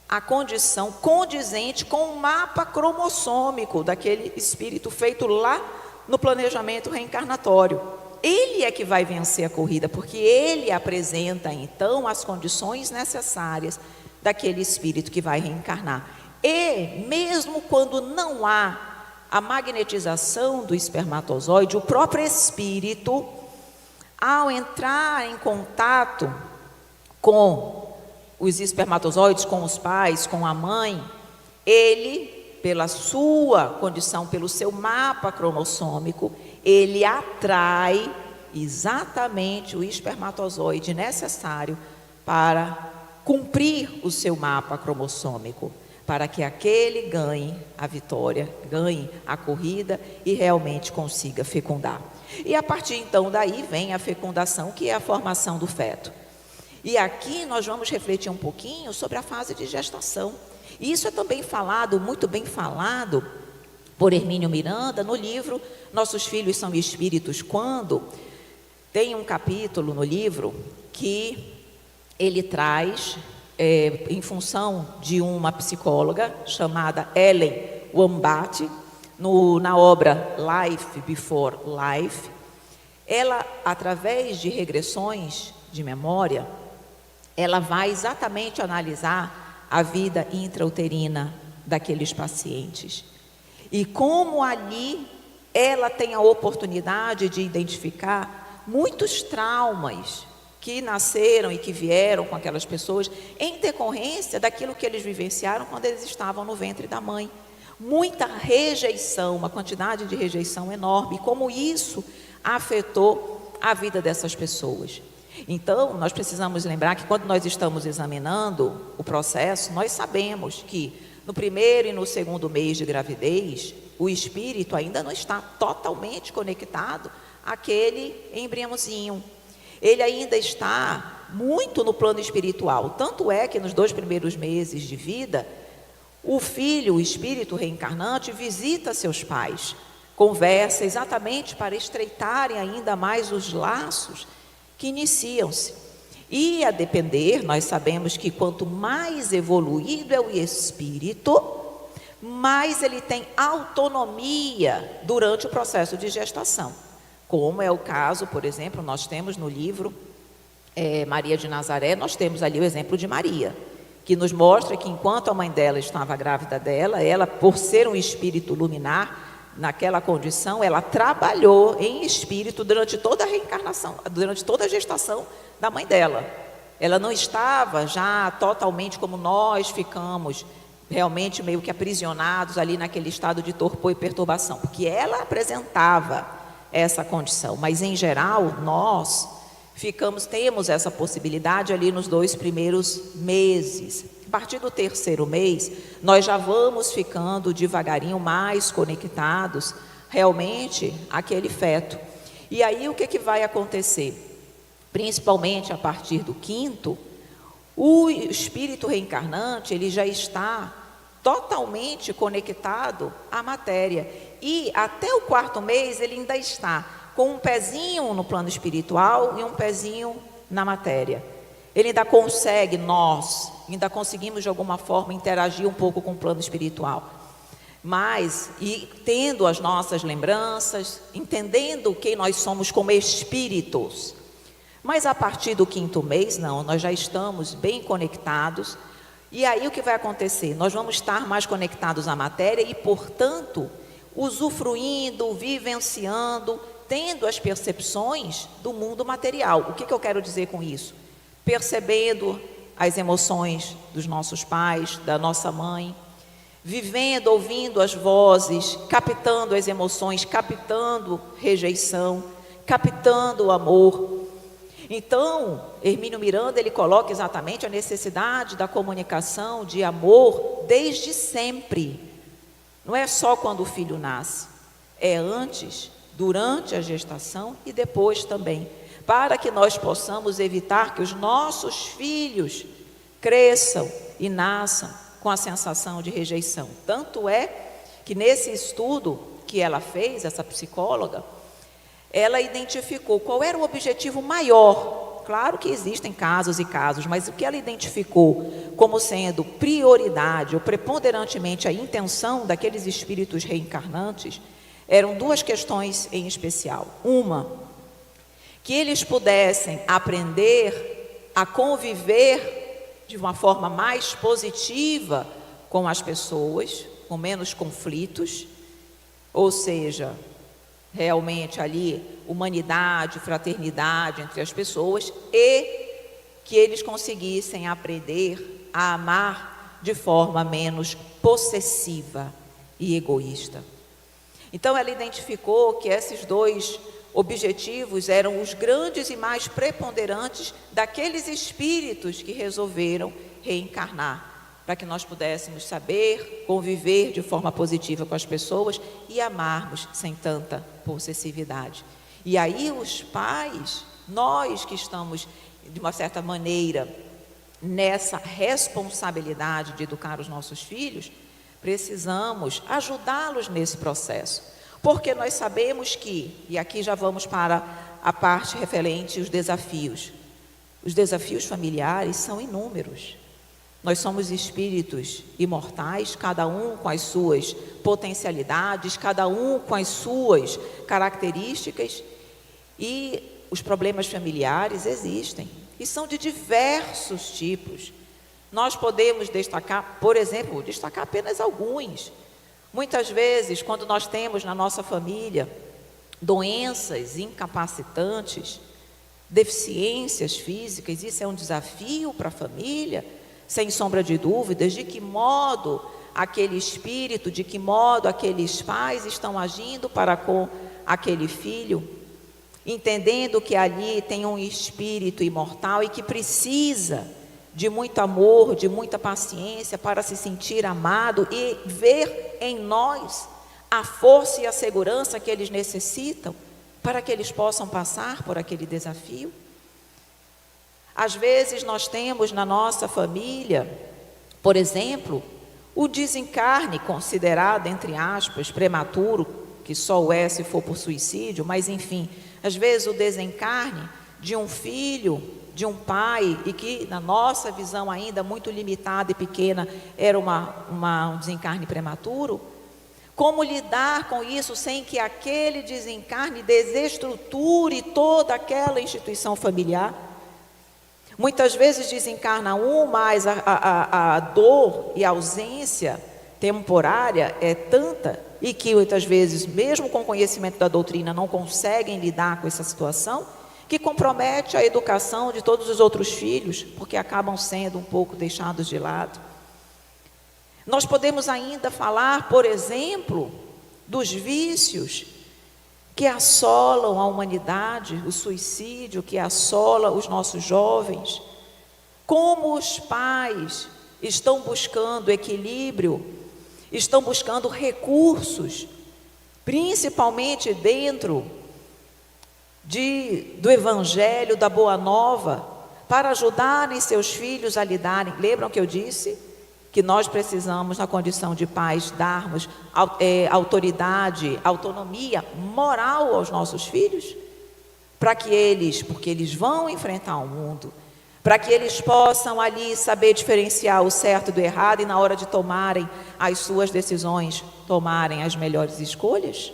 a condição condizente com o mapa cromossômico daquele espírito feito lá no planejamento reencarnatório. Ele é que vai vencer a corrida, porque ele apresenta então as condições necessárias daquele espírito que vai reencarnar. E mesmo quando não há a magnetização do espermatozoide, o próprio espírito, ao entrar em contato com os espermatozoides, com os pais, com a mãe, ele, pela sua condição, pelo seu mapa cromossômico, ele atrai exatamente o espermatozoide necessário para cumprir o seu mapa cromossômico, para que aquele ganhe a vitória, ganhe a corrida e realmente consiga fecundar. E a partir então daí vem a fecundação, que é a formação do feto. E aqui nós vamos refletir um pouquinho sobre a fase de gestação. E isso é também falado, muito bem falado, por Hermínio Miranda, no livro Nossos Filhos São Espíritos, quando tem um capítulo no livro que ele traz, em função de uma psicóloga chamada Ellen Wambach, na obra Life Before Life, ela, através de regressões de memória, ela vai exatamente analisar a vida intrauterina daqueles pacientes. E como ali ela tem a oportunidade de identificar muitos traumas que nasceram e que vieram com aquelas pessoas em decorrência daquilo que eles vivenciaram quando eles estavam no ventre da mãe. Muita rejeição, uma quantidade de rejeição enorme, e como isso afetou a vida dessas pessoas. Então, nós precisamos lembrar que quando nós estamos examinando o processo, nós sabemos que no primeiro e no segundo mês de gravidez, o espírito ainda não está totalmente conectado àquele embriãozinho. Ele ainda está muito no plano espiritual. Tanto é que nos 2 primeiros meses de vida, o filho, o espírito reencarnante, visita seus pais, conversa exatamente para estreitarem ainda mais os laços que iniciam-se. E a depender, nós sabemos que quanto mais evoluído é o espírito, mais ele tem autonomia durante o processo de gestação. Como é o caso, por exemplo, nós temos no livro Maria de Nazaré, nós temos ali o exemplo de Maria, que nos mostra que enquanto a mãe dela estava grávida dela, ela, por ser um espírito luminar, naquela condição, ela trabalhou em espírito durante toda a reencarnação, durante toda a gestação da mãe dela. Ela não estava já totalmente como nós ficamos, realmente meio que aprisionados ali naquele estado de torpor e perturbação, porque ela apresentava essa condição, mas em geral nós temos essa possibilidade ali nos 2 primeiros meses. A partir do 3º mês, nós já vamos ficando devagarinho mais conectados realmente àquele feto. E aí o que vai acontecer? Principalmente a partir do 5º, O espírito reencarnante, ele já está totalmente conectado à matéria. E até o 4º mês ele ainda está com um pezinho no plano espiritual e um pezinho na matéria. Ele ainda consegue, nós ainda conseguimos de alguma forma interagir um pouco com o plano espiritual. Mas, e tendo as nossas lembranças, entendendo quem nós somos como espíritos. Mas a partir do 5º mês, não, nós já estamos bem conectados. E aí o que vai acontecer? Nós vamos estar mais conectados à matéria e, portanto, usufruindo, vivenciando, tendo as percepções do mundo material. O que eu quero dizer com isso? Percebendo as emoções dos nossos pais, da nossa mãe, vivendo, ouvindo as vozes, captando as emoções, captando rejeição, captando o amor. Então, Hermínio Miranda, ele coloca exatamente a necessidade da comunicação, de amor, desde sempre. Não é só quando o filho nasce, é antes, durante a gestação e depois também, para que nós possamos evitar que os nossos filhos cresçam e nasçam com a sensação de rejeição. Tanto é que nesse estudo que ela fez, essa psicóloga, ela identificou qual era o objetivo maior. Claro que existem casos e casos, mas o que ela identificou como sendo prioridade ou preponderantemente a intenção daqueles espíritos reencarnantes eram 2 questões em especial. Uma, que eles pudessem aprender a conviver de uma forma mais positiva com as pessoas, com menos conflitos, ou seja, realmente ali humanidade, fraternidade entre as pessoas, e que eles conseguissem aprender a amar de forma menos possessiva e egoísta. Então ela identificou que esses 2 objetivos eram os grandes e mais preponderantes daqueles espíritos que resolveram reencarnar, para que nós pudéssemos saber conviver de forma positiva com as pessoas e amarmos sem tanta possessividade. E aí os pais, nós que estamos de uma certa maneira nessa responsabilidade de educar os nossos filhos, precisamos ajudá-los nesse processo. Porque nós sabemos que, e aqui já vamos para a parte referente aos desafios. Os desafios familiares são inúmeros. Nós somos espíritos imortais, cada um com as suas potencialidades, cada um com as suas características, e os problemas familiares existem, e são de diversos tipos. Nós podemos destacar, por exemplo, apenas alguns. Muitas vezes, quando nós temos na nossa família doenças incapacitantes, deficiências físicas, isso é um desafio para a família, sem sombra de dúvidas, de que modo aquele espírito, de que modo aqueles pais estão agindo para com aquele filho, entendendo que ali tem um espírito imortal e que precisa de muito amor, de muita paciência para se sentir amado e ver em nós a força e a segurança que eles necessitam para que eles possam passar por aquele desafio. Às vezes nós temos na nossa família, por exemplo, o desencarne considerado, entre aspas, prematuro, que só o é se for por suicídio, mas enfim, às vezes o desencarne de um filho, de um pai, e que na nossa visão ainda muito limitada e pequena, era um desencarne prematuro. Como lidar com isso sem que aquele desencarne desestruture toda aquela instituição familiar? Muitas vezes desencarna um, mas a dor e a ausência temporária é tanta, e que muitas vezes, mesmo com conhecimento da doutrina, não conseguem lidar com essa situação, que compromete a educação de todos os outros filhos, porque acabam sendo um pouco deixados de lado. Nós podemos ainda falar, por exemplo, dos vícios que assolam a humanidade, o suicídio que assola os nossos jovens. Como os pais estão buscando equilíbrio, estão buscando recursos, principalmente dentro do Evangelho, da Boa Nova, para ajudarem seus filhos a lidarem. Lembram que eu disse que nós precisamos, na condição de pais, darmos autoridade, autonomia moral aos nossos filhos? Para que eles, porque eles vão enfrentar o mundo, para que eles possam ali saber diferenciar o certo do errado e na hora de tomarem as suas decisões, tomarem as melhores escolhas?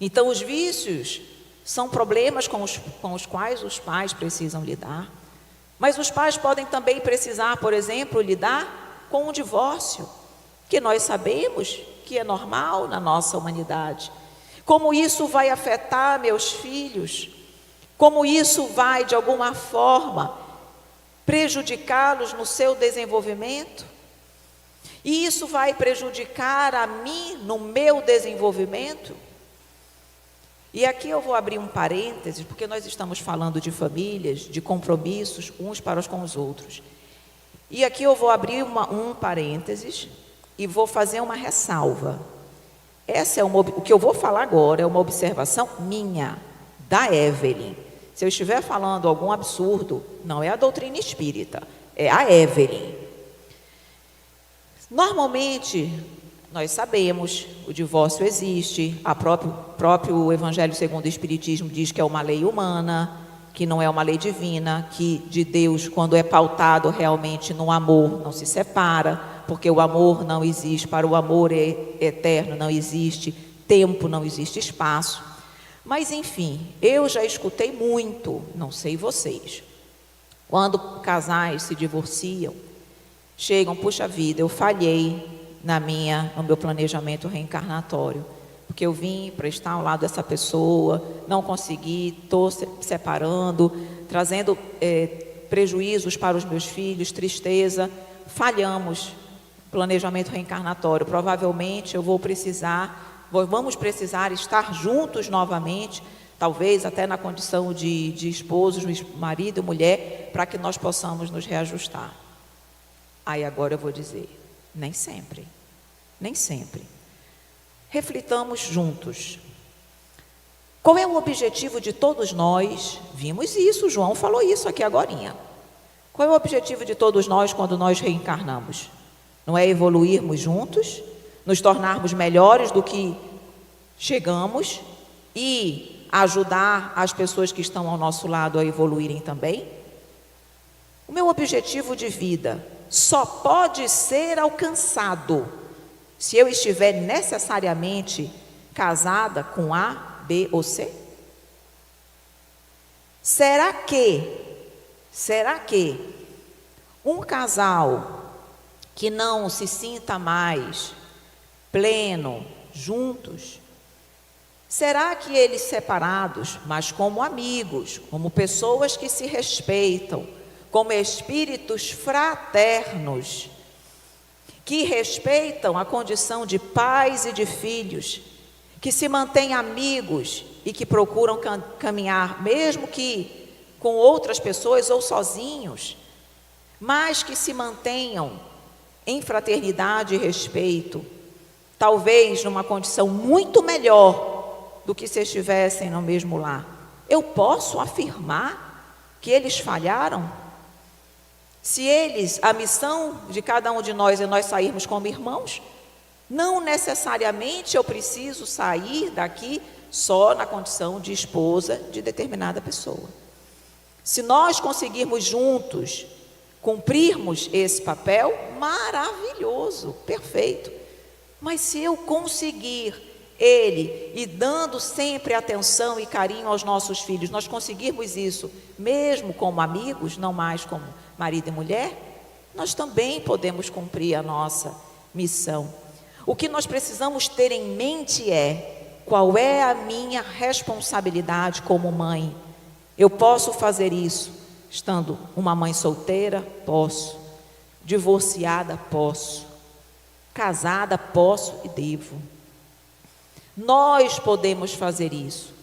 Então, os vícios são problemas com os quais os pais precisam lidar. Mas os pais podem também precisar, por exemplo, lidar com o divórcio, que nós sabemos que é normal na nossa humanidade. Como isso vai afetar meus filhos? Como isso vai, de alguma forma, prejudicá-los no seu desenvolvimento? E isso vai prejudicar a mim no meu desenvolvimento? E aqui eu vou abrir um parênteses, porque nós estamos falando de famílias, de compromissos uns para com os outros. E aqui eu vou abrir um parênteses e vou fazer uma ressalva. O que eu vou falar agora é uma observação minha, da Evelyn. Se eu estiver falando algum absurdo, não é a doutrina espírita, é a Evelyn. Normalmente, nós sabemos, o divórcio existe, próprio Evangelho segundo o Espiritismo diz que é uma lei humana, que não é uma lei divina, que de Deus, quando é pautado realmente no amor, não se separa, porque o amor não existe, para o amor eterno não existe tempo, não existe espaço. Mas enfim, eu já escutei muito, não sei vocês, quando casais se divorciam, chegam, puxa vida, eu falhei no meu planejamento reencarnatório, porque eu vim para estar ao lado dessa pessoa, não consegui, estou separando, trazendo prejuízos para os meus filhos, tristeza, falhamos, planejamento reencarnatório, provavelmente vamos precisar estar juntos novamente, talvez até na condição de esposos, marido e mulher, para que nós possamos nos reajustar. Aí agora eu vou dizer, nem sempre. Reflitamos juntos. Qual é o objetivo de todos nós? Vimos isso, João falou isso aqui agorinha. Qual é o objetivo de todos nós quando nós reencarnamos? Não é evoluirmos juntos, nos tornarmos melhores do que chegamos e ajudar as pessoas que estão ao nosso lado a evoluírem também? O meu objetivo de vida só pode ser alcançado se eu estiver necessariamente casada com A, B ou C? Será que um casal que não se sinta mais pleno, juntos, será que eles separados, mas como amigos, como pessoas que se respeitam, como espíritos fraternos, que respeitam a condição de pais e de filhos, que se mantêm amigos e que procuram caminhar, mesmo que com outras pessoas ou sozinhos, mas que se mantenham em fraternidade e respeito, talvez numa condição muito melhor do que se estivessem no mesmo lar. Eu posso afirmar que eles falharam? Se a missão de cada um de nós é nós sairmos como irmãos, não necessariamente eu preciso sair daqui só na condição de esposa de determinada pessoa. Se nós conseguirmos juntos cumprirmos esse papel, maravilhoso, perfeito. Mas se eu conseguir e dando sempre atenção e carinho aos nossos filhos, nós conseguirmos isso, mesmo como amigos, não mais como marido e mulher, nós também podemos cumprir a nossa missão. O que nós precisamos ter em mente é, qual é a minha responsabilidade como mãe? Eu posso fazer isso estando uma mãe solteira? Posso. Divorciada? Posso. Casada? Posso e devo. Nós podemos fazer isso.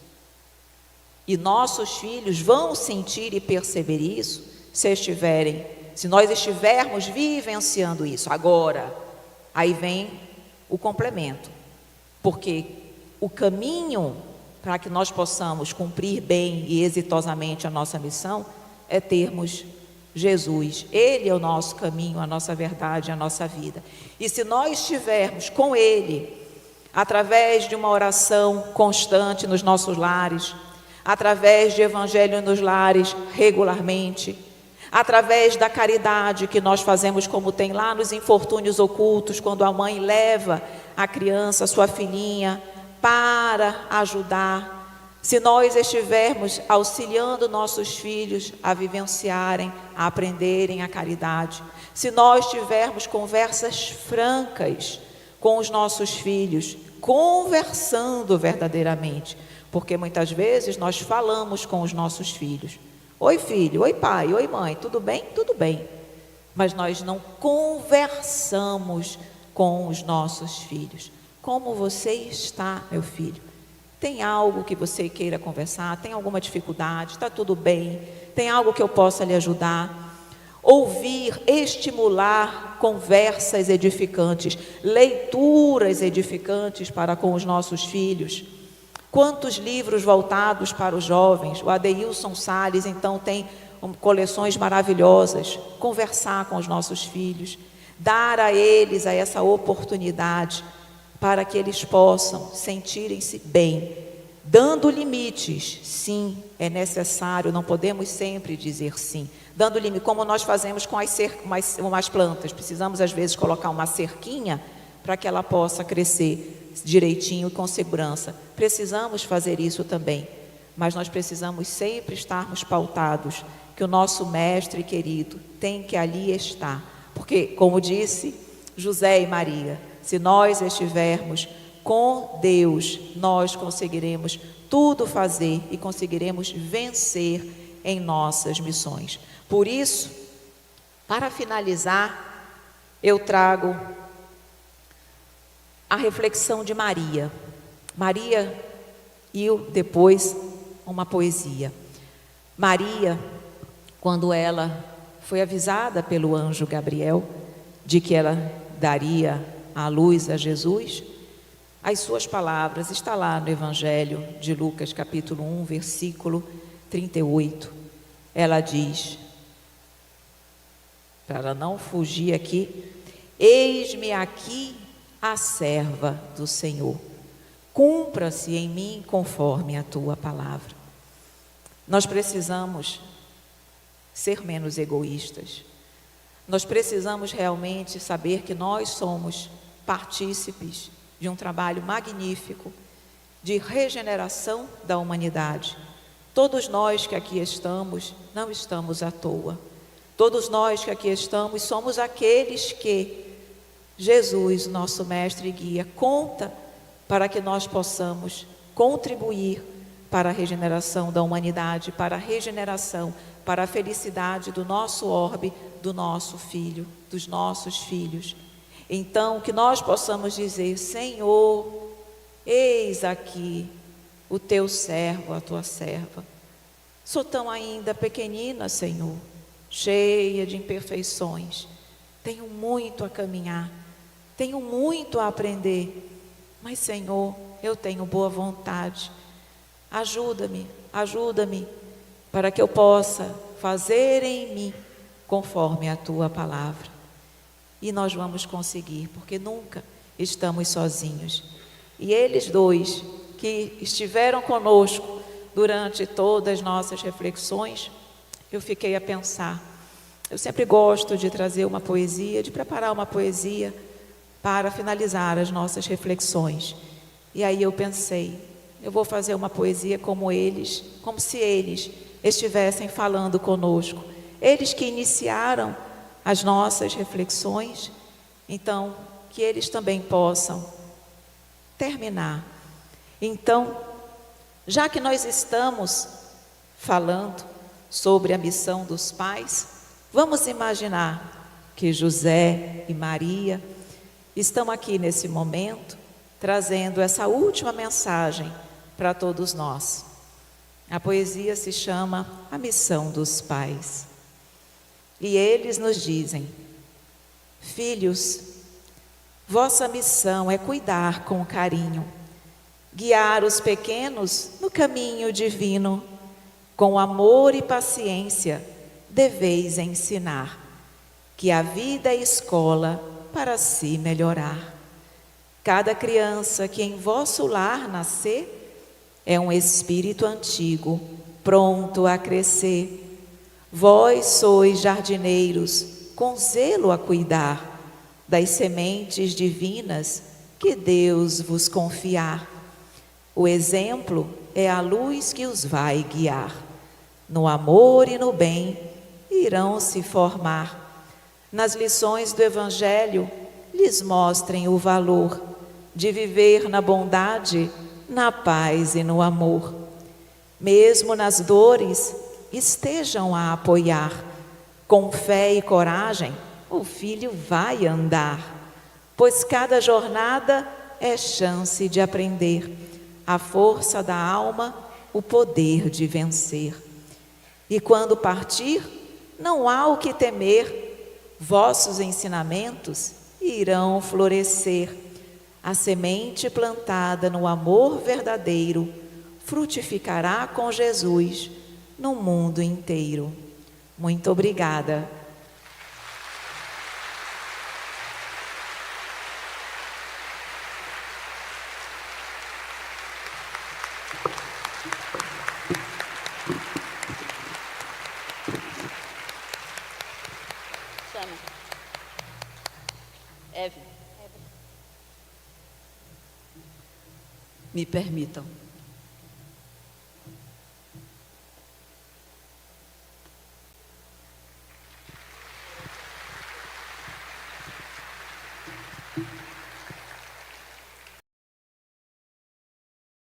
E nossos filhos vão sentir e perceber isso se nós estivermos vivenciando isso. Agora, aí vem o complemento. Porque o caminho para que nós possamos cumprir bem e exitosamente a nossa missão é termos Jesus. Ele é o nosso caminho, a nossa verdade, a nossa vida. E se nós estivermos com Ele, através de uma oração constante nos nossos lares, através de evangelho nos lares regularmente, através da caridade que nós fazemos, como tem lá nos infortúnios ocultos, quando a mãe leva a criança, a sua filhinha, para ajudar. Se nós estivermos auxiliando nossos filhos a vivenciarem, a aprenderem a caridade, se nós tivermos conversas francas com os nossos filhos, conversando verdadeiramente, porque muitas vezes nós falamos com os nossos filhos: oi filho, oi pai, oi mãe, tudo bem? Tudo bem. Mas nós não conversamos com os nossos filhos. Como você está, meu filho? Tem algo que você queira conversar? Tem alguma dificuldade? Está tudo bem? Tem algo que eu possa lhe ajudar? Ouvir, estimular conversas edificantes, leituras edificantes para com os nossos filhos. Quantos livros voltados para os jovens? O Adeilson Salles, então, tem coleções maravilhosas. Conversar com os nossos filhos, dar a eles essa oportunidade para que eles possam sentirem-se bem, dando limites. Sim, é necessário, não podemos sempre dizer sim. Dando limite, como nós fazemos com as plantas, precisamos às vezes colocar uma cerquinha para que ela possa crescer direitinho e com segurança. Precisamos fazer isso também, mas nós precisamos sempre estarmos pautados que o nosso mestre querido tem que ali estar, porque, como disse José e Maria, se nós estivermos com Deus, nós conseguiremos tudo fazer e conseguiremos vencer em nossas missões. Por isso, para finalizar, eu trago a reflexão de Maria. Maria e depois uma poesia. Maria, quando ela foi avisada pelo anjo Gabriel de que ela daria a luz a Jesus, as suas palavras, está lá no Evangelho de Lucas, capítulo 1, versículo 38. Ela diz, para não fugir aqui: eis-me aqui a serva do Senhor, cumpra-se em mim conforme a tua palavra. Nós precisamos ser menos egoístas. Nós precisamos realmente saber que nós somos partícipes de um trabalho magnífico de regeneração da humanidade. Todos nós que aqui estamos, não estamos à toa. Todos nós que aqui estamos, somos aqueles que Jesus, nosso mestre e guia, conta para que nós possamos contribuir para a regeneração da humanidade, para a regeneração, para a felicidade do nosso orbe, do nosso filho, dos nossos filhos. Então, que nós possamos dizer: Senhor, eis aqui o teu servo, a tua serva. Sou tão ainda pequenina, Senhor, cheia de imperfeições. Tenho muito a caminhar, tenho muito a aprender, mas, Senhor, eu tenho boa vontade. Ajuda-me, ajuda-me, para que eu possa fazer em mim conforme a tua palavra. E nós vamos conseguir, porque nunca estamos sozinhos. E eles dois que estiveram conosco durante todas as nossas reflexões, eu fiquei a pensar. Eu sempre gosto de trazer uma poesia, de preparar uma poesia para finalizar as nossas reflexões. E aí eu pensei, eu vou fazer uma poesia como eles, como se eles estivessem falando conosco. Eles que iniciaram as nossas reflexões, então que eles também possam terminar. Então, já que nós estamos falando sobre a missão dos pais, vamos imaginar que José e Maria estão aqui nesse momento, trazendo essa última mensagem para todos nós. A poesia se chama A Missão dos Pais. E eles nos dizem: filhos, vossa missão é cuidar com carinho, guiar os pequenos no caminho divino, com amor e paciência, deveis ensinar, que a vida é escola para se melhorar. Cada criança que em vosso lar nascer é um espírito antigo, pronto a crescer. Vós sois jardineiros, com zelo a cuidar das sementes divinas que Deus vos confiar. O exemplo é a luz que os vai guiar. No amor e no bem irão se formar. Nas lições do Evangelho lhes mostrem o valor de viver na bondade, na paz e no amor. Mesmo nas dores, estejam a apoiar. Com fé e coragem, o filho vai andar, pois cada jornada é chance de aprender a força da alma, o poder de vencer. E quando partir, não há o que temer, vossos ensinamentos irão florescer. A semente plantada no amor verdadeiro frutificará com Jesus no mundo inteiro. Muito obrigada. Chama. Evelyn. Me permitam.